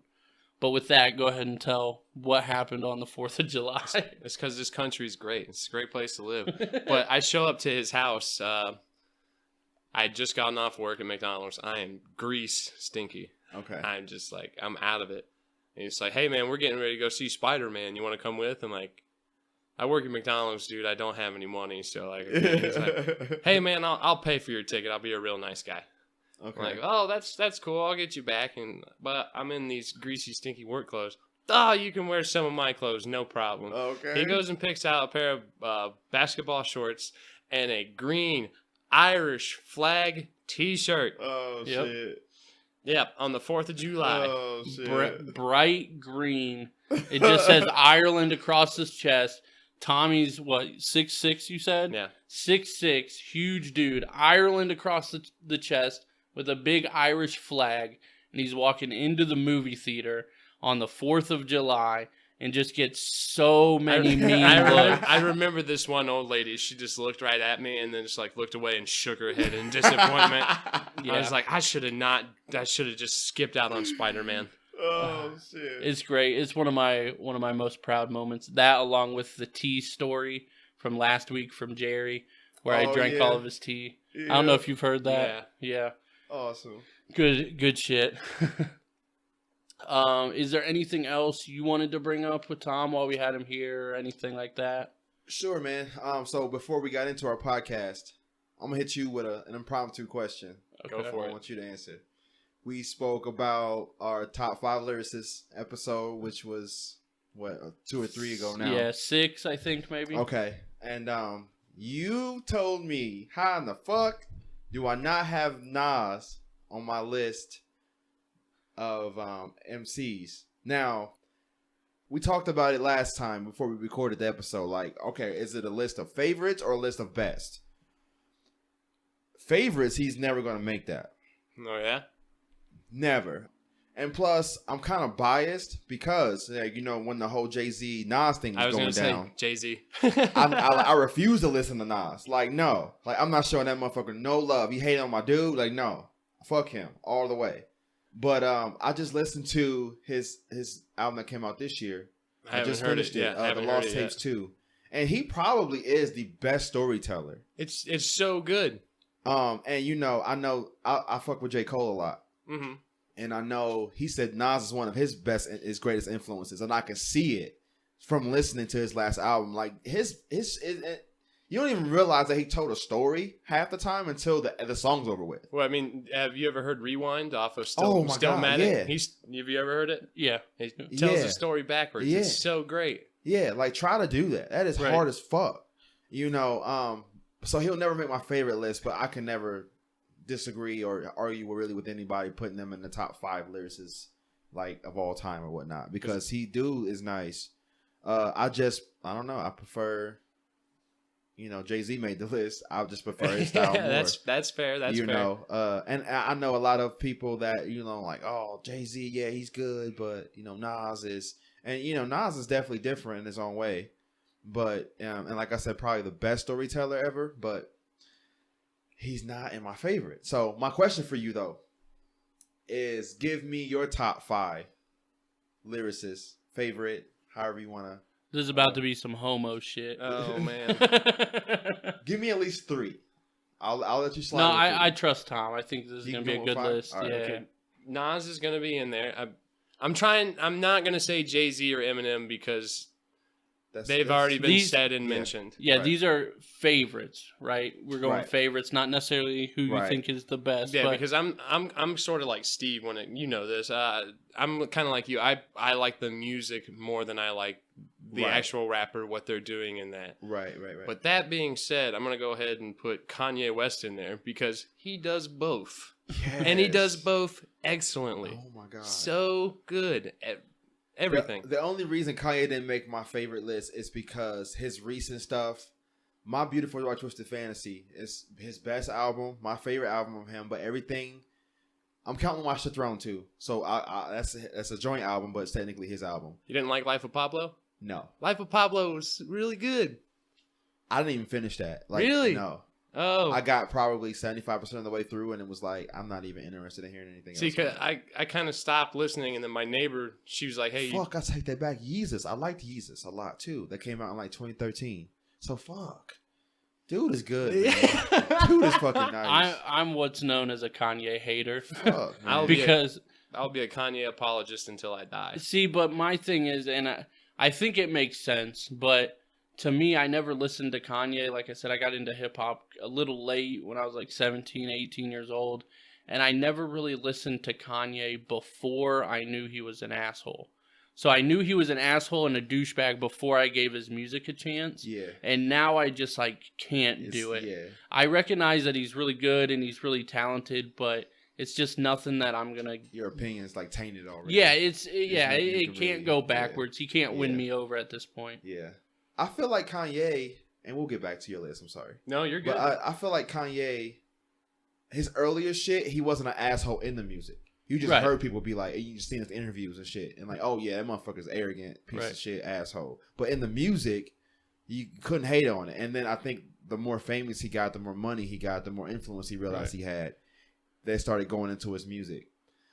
But with that, go ahead and tell what happened on the 4th of July. It's because this country's great. It's a great place to live. But I show up to his house. I had just gotten off work at McDonald's. I am grease stinky. Okay. I'm just like, I'm out of it. And he's like, hey, man, we're getting ready to go see Spider-Man. You want to come with? I'm like, I work at McDonald's, dude. I don't have any money. So, like, he's like, hey, man, I'll pay for your ticket. I'll be a real nice guy. Okay. I'm like, oh, that's cool. I'll get you back. But I'm in these greasy, stinky work clothes. Oh, you can wear some of my clothes. No problem. Okay. He goes and picks out a pair of basketball shorts and a green Irish flag T-shirt. Oh, shit. Yep, on the 4th of July. Oh, shit. Bright green. It just says Ireland across his chest. Tommy's, what, 6'6", you said? Yeah. 6'6", huge dude. Ireland across the chest with a big Irish flag. And he's walking into the movie theater on the 4th of July and just gets so many mean looks. I remember this one old lady. She just looked right at me and then just like looked away and shook her head in disappointment. Yeah. I was like, I should have just skipped out on Spider-Man. Oh shit! It's great. It's one of my most proud moments. That, along with the tea story from last week from Jerry, where I drank all of his tea. Yeah. I don't know if you've heard that. Yeah. Awesome. Good shit. Is there anything else you wanted to bring up with Tom while we had him here, or anything like that? Sure, man. So before we got into our podcast, I'm gonna hit you with an impromptu question. Okay. Go for it. I want you to answer. We spoke about our top 5 lyricists episode, which was, 2 or 3 ago now? Yeah, 6, I think, maybe. Okay. And you told me, how in the fuck do I not have Nas on my list of MCs? Now, we talked about it last time before we recorded the episode. Like, okay, is it a list of favorites or a list of best? Favorites, he's never going to make that. Oh, yeah? Never. And plus, I'm kind of biased because, when the whole Jay-Z Nas thing was going down. Jay-Z. I refuse to listen to Nas. Like, no. Like, I'm not showing that motherfucker no love. He hated on my dude. Like, no. Fuck him all the way. But I just listened to his album that came out this year. I just finished it. The Lost Tapes 2. And he probably is the best storyteller. It's so good. And I fuck with J. Cole a lot. Mm-hmm. And I know he said Nas is one of his greatest influences, and I can see it from listening to his last album. Like you don't even realize that he told a story half the time until the song's over with. Well, I mean, have you ever heard Rewind off of Stillmatic? Yeah. Have you ever heard it? Yeah. He tells the story backwards. Yeah. It's so great. Yeah, like try to do that. That is hard as fuck. So he'll never make my favorite list, but I can never disagree or argue with anybody putting them in the top 5 lyricists like of all time or whatnot, because dude is nice. I don't know. I prefer, Jay-Z made the list. I just prefer his style more. That's fair. That's fair. And I know a lot of people that, like, oh, Jay-Z, yeah, he's good, but, Nas is, and, Nas is definitely different in his own way. but and like I said, probably the best storyteller ever. But he's not in my favorite. So my question for you though is, give me your top 5 lyricists, favorite, however you want to. This is about to be some homo shit. Oh man. Give me at least 3. I'll let you slide. No, I trust Tom. I think this is going to be a good 5? list. Right, yeah. okay. Nas is going to be in there. I'm not going to say Jay-Z or Eminem because they've already been said and mentioned. Yeah, right. These are favorites, right? We're going right. favorites, not necessarily who you think is the best. Yeah, because I'm sort of like Steve when you know this. I'm kind of like you. I like the music more than I like the actual rapper, what they're doing in that. Right. But that being said, I'm going to go ahead and put Kanye West in there because he does both. Yes. And he does both excellently. Oh my God. So good at everything. The only reason Kanye didn't make my favorite list is because his recent stuff, My Beautiful Dark Twisted Fantasy, is his best album, my favorite album of him, but everything, I'm counting Watch the Throne too. So that's a joint album, but it's technically his album. You didn't like Life of Pablo? No. Life of Pablo was really good. I didn't even finish that. Really? No. Oh. I got probably 75% of the way through, and it was like, I'm not even interested in hearing anything else. See, cause I kind of stopped listening, and then my neighbor, she was like, hey. Fuck, I take that back. Yeezus. I liked Yeezus a lot, too. That came out in like 2013. So, fuck. Dude is good, man. Dude is fucking nice. I'm what's known as a Kanye hater. Fuck, I'll be a Kanye apologist until I die. See, but my thing is, and I think it makes sense, but to me, I never listened to Kanye. Like I said, I got into hip-hop a little late when I was like 17, 18 years old, and I never really listened to Kanye before I knew he was an asshole. So I knew he was an asshole and a douchebag before I gave his music a chance. Yeah. And now I just can't do it. Yeah. I recognize that he's really good and he's really talented, but it's just nothing that I'm gonna. Your opinion is tainted already. Yeah, it can't go backwards. He can't win me over at this point. Yeah, I feel like Kanye, and we'll get back to your list. I'm sorry. No, you're good. But I feel like Kanye, his earlier shit, he wasn't an asshole in the music. You just heard people be like, you just seen his interviews and shit, and oh yeah, that motherfucker's arrogant, piece of shit, asshole. But in the music, you couldn't hate on it. And then I think the more famous he got, the more money he got, the more influence he realized he had. They started going into his music.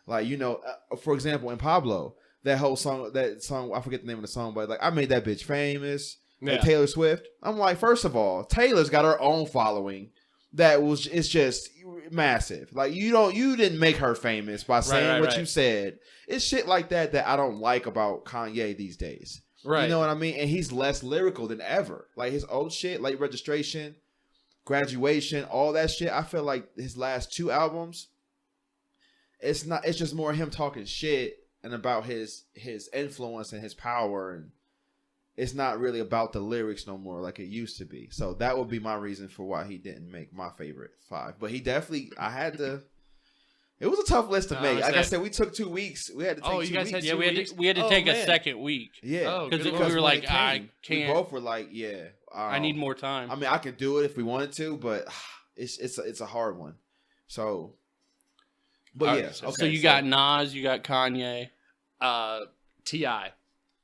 For example, in Pablo, that song, I forget the name of the song, but I made that bitch famous. Yeah. Like Taylor Swift. I'm like, first of all, Taylor's got her own following it's just massive. You didn't make her famous by saying what you said. It's shit like that I don't like about Kanye these days. Right. You know what I mean? And he's less lyrical than ever. Like his old shit, Late Registration, Graduation, all that shit. I feel like his last 2 albums, it's just more him talking shit and about his influence and his power, and it's not really about the lyrics no more like it used to be. So that would be my reason for why he didn't make my favorite 5. But he definitely, it was a tough list to make. Like I said, we took 2 weeks. We had to take 2 weeks. Had 2 weeks? We had to take a second week. Yeah. Because we were like, I can't. We both were like, yeah. I need more time. I mean, I could do it if we wanted to, but it's a hard one. So, but yeah. Okay, so you got Nas, you got Kanye. T.I.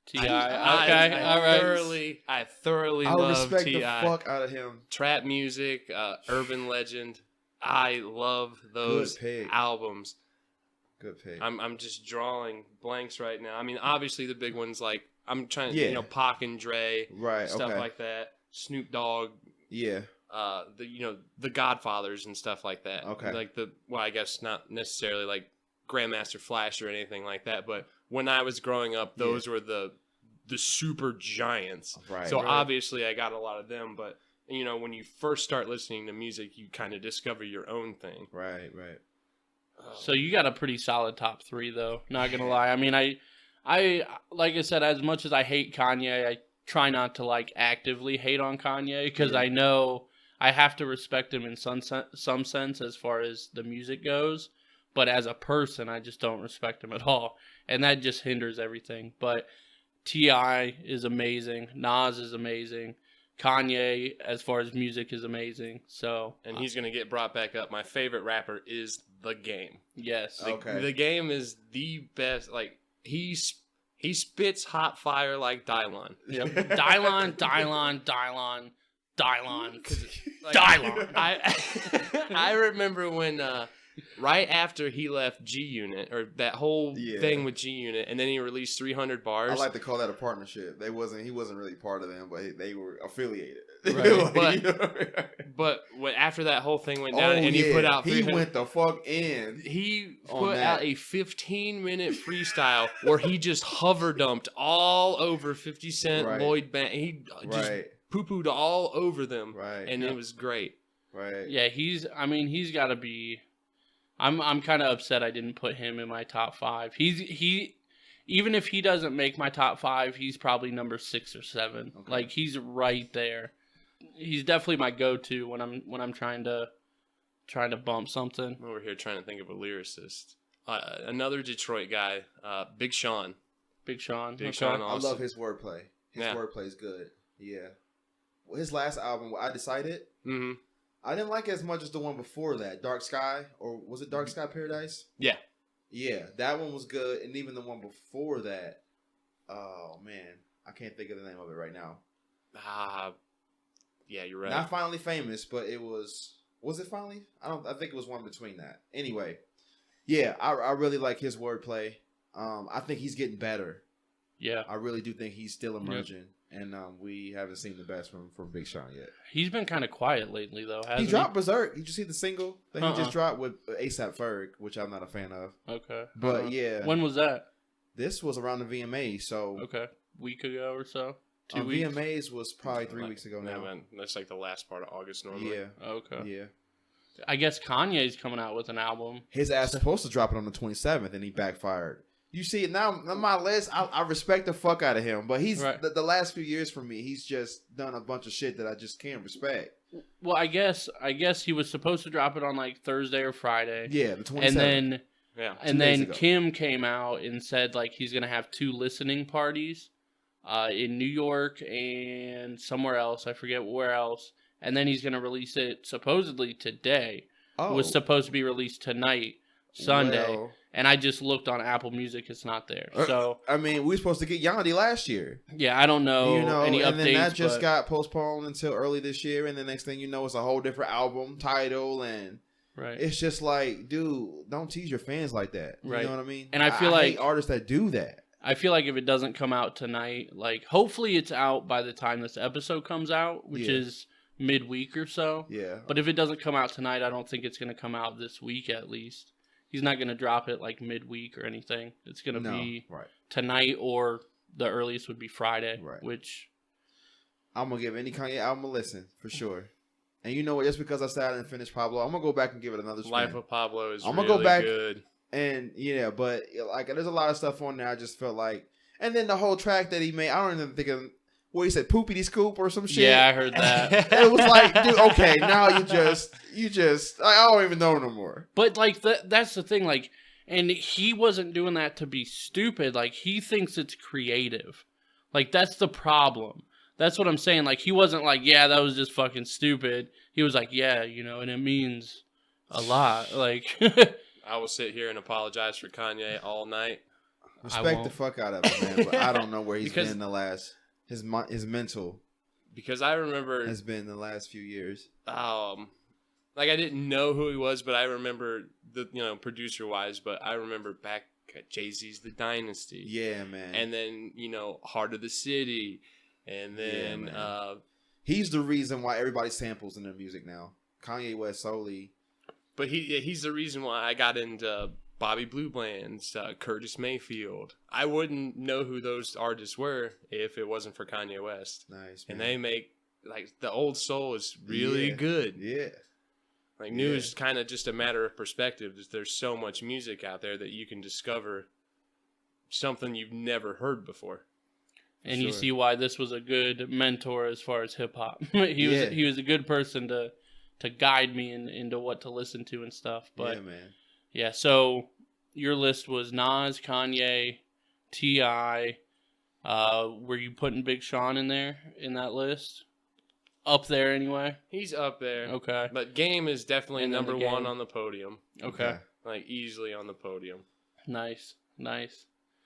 Okay, all right. I thoroughly love respect T.I. the fuck out of him. Trap music, urban legend. I love those albums. Good pick. I'm just drawing blanks right now. I mean, obviously the big ones I'm trying to, Pac and Dre, stuff like that. Snoop Dogg. Yeah. The Godfathers and stuff like that. Okay. I guess not necessarily like Grandmaster Flash or anything like that, but when I was growing up, those were the super giants. Right. So obviously I got a lot of them, but when you first start listening to music, you kind of discover your own thing. Right. So you got a pretty solid top 3 though, not gonna lie. I mean, I like I said, as much as I hate Kanye, I try not to actively hate on Kanye because I know I have to respect him in some sense as far as the music goes. But as a person, I just don't respect him at all. And that just hinders everything. But T.I. is amazing. Nas is amazing. Kanye, as far as music, is amazing. And he's going to get brought back up. My favorite rapper is The Game. Yes. The Game is the best. He He spits hot fire like Dylon. Yep. Dylon. Dylon. I remember when right after he left G Unit, or that whole thing with G Unit, and then he released 300 Bars. I like to call that a partnership. He wasn't really part of them, but they were affiliated. Right. But after that whole thing went down, and he put out, he went the fuck in. He put out a 15-minute freestyle where he just hover dumped all over 50 Cent, Lloyd Banks. He just poo-pooed all over them, and it was great. Right. Yeah, he's got to be. I'm kind of upset I didn't put him in my top 5. He even if he doesn't make my top 5, he's probably number 6 or 7. Okay. Like, he's right there. He's definitely my go-to when I'm trying to bump something. I'm over here trying to think of a lyricist. Another Detroit guy, Big Sean. Big Sean Austin. I love his wordplay. His wordplay is good. Yeah. Well, his last album, I Decided. Mm-hmm. I didn't like it as much as the one before that, Dark Sky, or was it Dark Sky Paradise? Yeah. Yeah, that one was good, and even the one before that, oh man, I can't think of the name of it right now. Yeah, you're right. Not Finally Famous, but it was it Finally? I think it was one between that. Anyway, yeah, I really like his wordplay. I think he's getting better. Yeah. I really do think he's still emerging. Yep. And we haven't seen the best from Big Sean yet. He's been kind of quiet lately, though, hasn't he? He dropped Berserk. Did you see the single that he just dropped with A$AP Ferg, which I'm not a fan of. Okay. But, yeah. When was that? This was around the VMAs, so... Okay. Week ago or so? 2 weeks? VMAs was probably 3 weeks ago now. Yeah, man. That's like the last part of August normally. Yeah. Okay. Yeah. I guess Kanye's coming out with an album. His ass supposed to drop it on the 27th, and he backfired. You see it now on my list. I respect the fuck out of him, but he's the last few years for me, he's just done a bunch of shit that I just can't respect. Well, I guess he was supposed to drop it on like Thursday or Friday. Yeah, the 27th. And then Kim came out and said like he's gonna have 2 listening parties, in New York and somewhere else. I forget where else. And then he's gonna release it supposedly today. Oh. It was supposed to be released tonight, Sunday. Well, and I just looked on Apple Music; it's not there. So I mean, we were supposed to get Yandhi last year. Yeah, I don't know, any updates. And then that just got postponed until early this year, and the next thing you know, it's a whole different album title, and it's just like, dude, don't tease your fans like that. You know what I mean? And I feel like hate artists that do that. I feel like if it doesn't come out tonight, like hopefully it's out by the time this episode comes out, which is midweek or so. Yeah. But if it doesn't come out tonight, I don't think it's going to come out this week at least. He's not going to drop it like midweek or anything. It's going to be tonight, or the earliest would be Friday, which I'm going to give any Kanye album a listen for sure. And you know what? Just because I said I didn't finish Pablo, I'm going to go back and give it another spin. Life of Pablo is really go back good. And but like there's a lot of stuff on there I just felt like. And then the whole track that he made, I don't even think of what he said, Poopity Scoop or some shit. Yeah, I heard that. It was like, dude, okay, now you just, I don't even know no more. But like that's the thing, like, and he wasn't doing that to be stupid. Like, he thinks it's creative. Like, that's the problem. That's what I'm saying. Like, he wasn't like, yeah, that was just fucking stupid. He was like, yeah, and it means a lot. Like, I will sit here and apologize for Kanye all night. Respect the fuck out of him, man. But I don't know where he's been the last. His mental, because I remember, has been the last few years. Like I didn't know who he was, but I remember producer wise. But I remember back at Jay-Z's The Dynasty. Yeah, man. And then Heart of the City, and then he's the reason why everybody samples in their music now. Kanye West solely, but he's the reason why I got into Bobby Blue Bland's, Curtis Mayfield. I wouldn't know who those artists were if it wasn't for Kanye West. Nice, man. And they make, like, the old soul is really good. Yeah. Like, new is kind of just a matter of perspective. There's so much music out there that you can discover something you've never heard before. And you see why this was a good mentor as far as hip-hop. He was a good person to guide me into what to listen to and stuff. But yeah, man. Yeah, so your list was Nas, Kanye, T.I. Were you putting Big Sean in that list? Up there anyway? He's up there. Okay. But Game is definitely number 1 on the podium. Okay. Like, easily on the podium. Nice.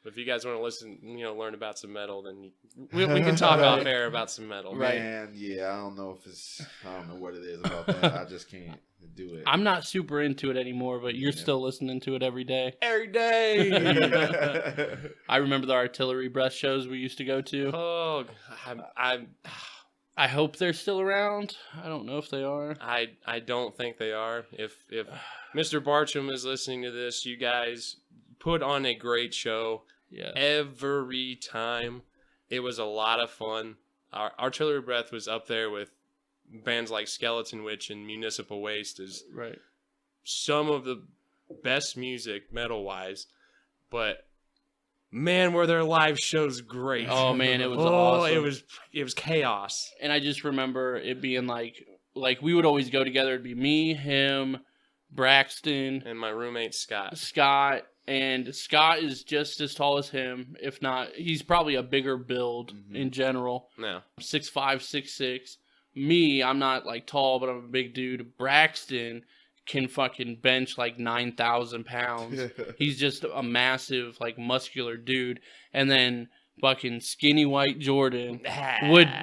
If you guys want to listen, learn about some metal, then we can talk off air about some metal. Man, yeah, I don't know what it is about that. I just can't do it. I'm not super into it anymore, but you're still listening to it every day. Every day. I remember the artillery breath shows we used to go to. Oh, I hope they're still around. I don't know if they are. I don't think they are. If Mr. Bartram is listening to this, you guys put on a great show. Yeah. Every time. It was a lot of fun. Our Artillery Breath was up there with bands like Skeleton Witch and Municipal Waste as some of the best music metal-wise. But man, were their live shows great. Oh man, it was awesome. It was chaos. And I just remember it being like we would always go together. It'd be me, him, Braxton, and my roommate Scott. And Scott is just as tall as him, if not, he's probably a bigger build in general. No. 6'5", 6'6". Me, I'm not like tall, but I'm a big dude. Braxton can fucking bench like 9,000 pounds. He's just a massive, like, muscular dude. And then fucking skinny white Jordan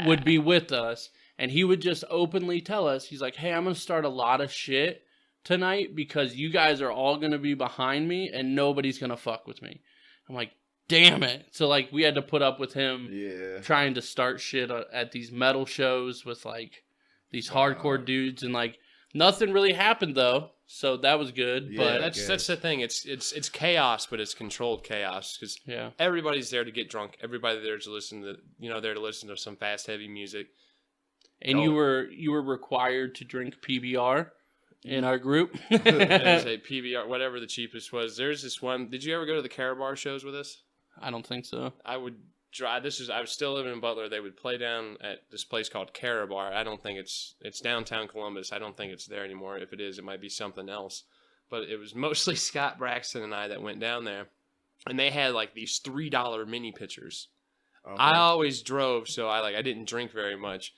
would be with us. And he would just openly tell us, he's like, hey, I'm going to start a lot of shit tonight because you guys are all going to be behind me and nobody's going to fuck with me. I'm like, damn it. So, like, we had to put up with him trying to start shit at these metal shows with, like, these hardcore dudes. And, like, nothing really happened, though. So that was good. Yeah, but that's the thing. It's chaos, but it's controlled chaos because everybody's there to get drunk. Everybody there to listen to, there to listen to some fast, heavy music. And you were required to drink PBR. In our group. There's a PBR, whatever the cheapest was. There's this one. Did you ever go to the Carabar shows with us? I don't think so. I would drive. I was still living in Butler. They would play down at this place called Carabar. I don't think it's downtown Columbus. I don't think it's there anymore. If it is, it might be something else. But it was mostly Scott Braxton and I that went down there. And they had like these $3 mini pitchers. Okay. I always drove, so I didn't drink very much.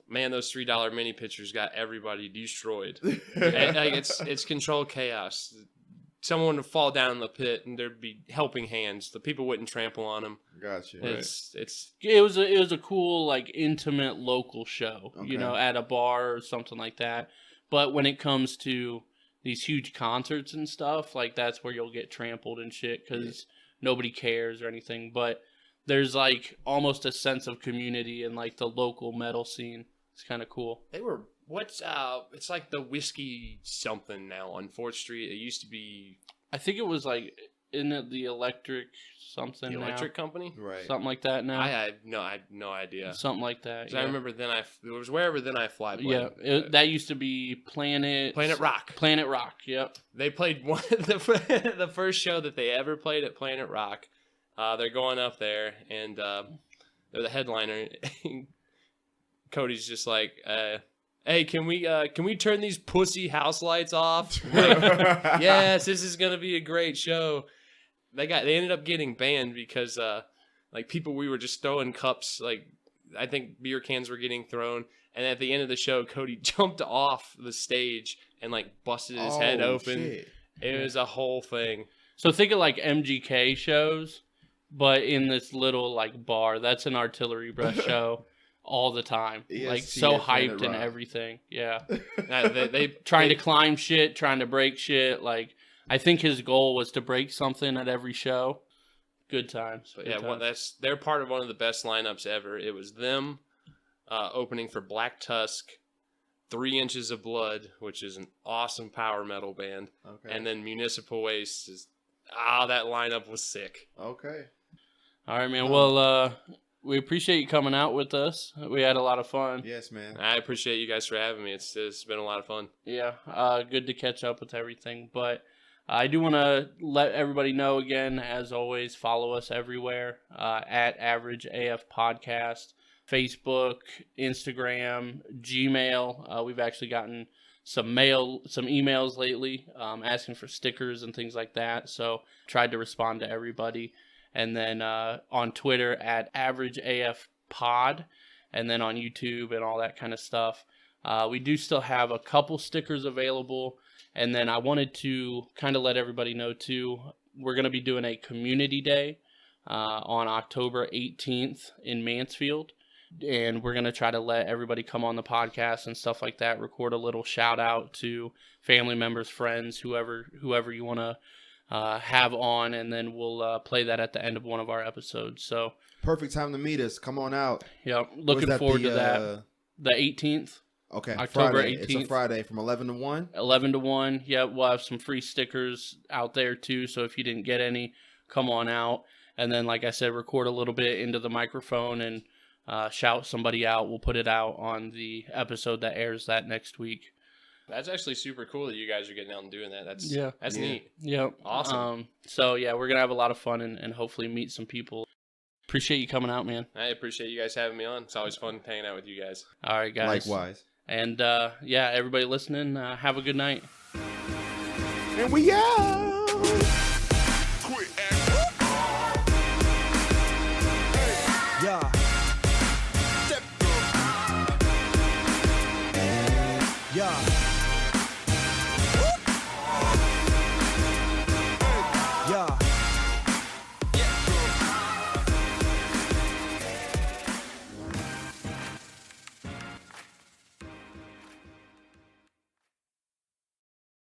Man, those $3 mini pitchers got everybody destroyed. It's controlled chaos. Someone would fall down in the pit, and there'd be helping hands. The people wouldn't trample on them. Gotcha. It was a cool, like, intimate local show, at a bar or something like that. But when it comes to these huge concerts and stuff, like, that's where you'll get trampled and shit because nobody cares or anything. But there's, like, almost a sense of community in, like, the local metal scene. It's kind of cool. It's like the Whiskey something now on 4th Street. It used to be... I think it was like, isn't it the Electric something The Electric Company? Right. Something like that now. I had no idea. Something like that, I remember it was wherever Then I Fly played. Yeah, that used to be Planet Rock. Planet Rock, yep. They played the first show that they ever played at Planet Rock. They're going up there, and they're the headliner. Cody's just like, hey, can we turn these pussy house lights off? Like, yes, this is gonna be a great show. They ended up getting banned because like people, we were just throwing cups, like I think beer cans were getting thrown, and at the end of the show, Cody jumped off the stage and like busted his head open. Shit. It was a whole thing. So think of like MGK shows, but in this little like bar. That's an Artillery Breath show. All the time, like so hyped and everything. Yeah, they trying to climb shit, trying to break shit. Like I think his goal was to break something at every show. Good times. They're part of one of the best lineups ever. It was them opening for Black Tusk, 3 Inches of Blood, which is an awesome power metal band, and then Municipal Waste. That lineup was sick. Okay. All right, man. Well, we appreciate you coming out with us. We had a lot of fun. Yes, man. I appreciate you guys for having me. It's been a lot of fun. Yeah, good to catch up with everything. But I do want to let everybody know again, as always, follow us everywhere at Average AF Podcast, Facebook, Instagram, Gmail. We've actually gotten some emails lately asking for stickers and things like that. So tried to respond to everybody. And then on Twitter at AverageAFPod, and then on YouTube and all that kind of stuff. We do still have a couple stickers available. And then I wanted to kind of let everybody know, too, we're going to be doing a community day on October 18th in Mansfield. And we're going to try to let everybody come on the podcast and stuff like that, record a little shout out to family members, friends, whoever you want to have on, and then we'll play that at the end of one of our episodes. So perfect time to meet us. Come on out. Yeah, looking forward to that. The 18th. Okay, October Friday. 18th. It's a Friday from 11 to 1? 11 to 1. Yeah, we'll have some free stickers out there too, so if you didn't get any, come on out. And then, like I said, record a little bit into the microphone and shout somebody out. We'll put it out on the episode that airs that next week. That's actually super cool that you guys are getting out and doing that. That's neat. Yep. Awesome. So, yeah, we're going to have a lot of fun and hopefully meet some people. Appreciate you coming out, man. I appreciate you guys having me on. It's always fun hanging out with you guys. All right, guys. Likewise. And, yeah, everybody listening, have a good night. And we out.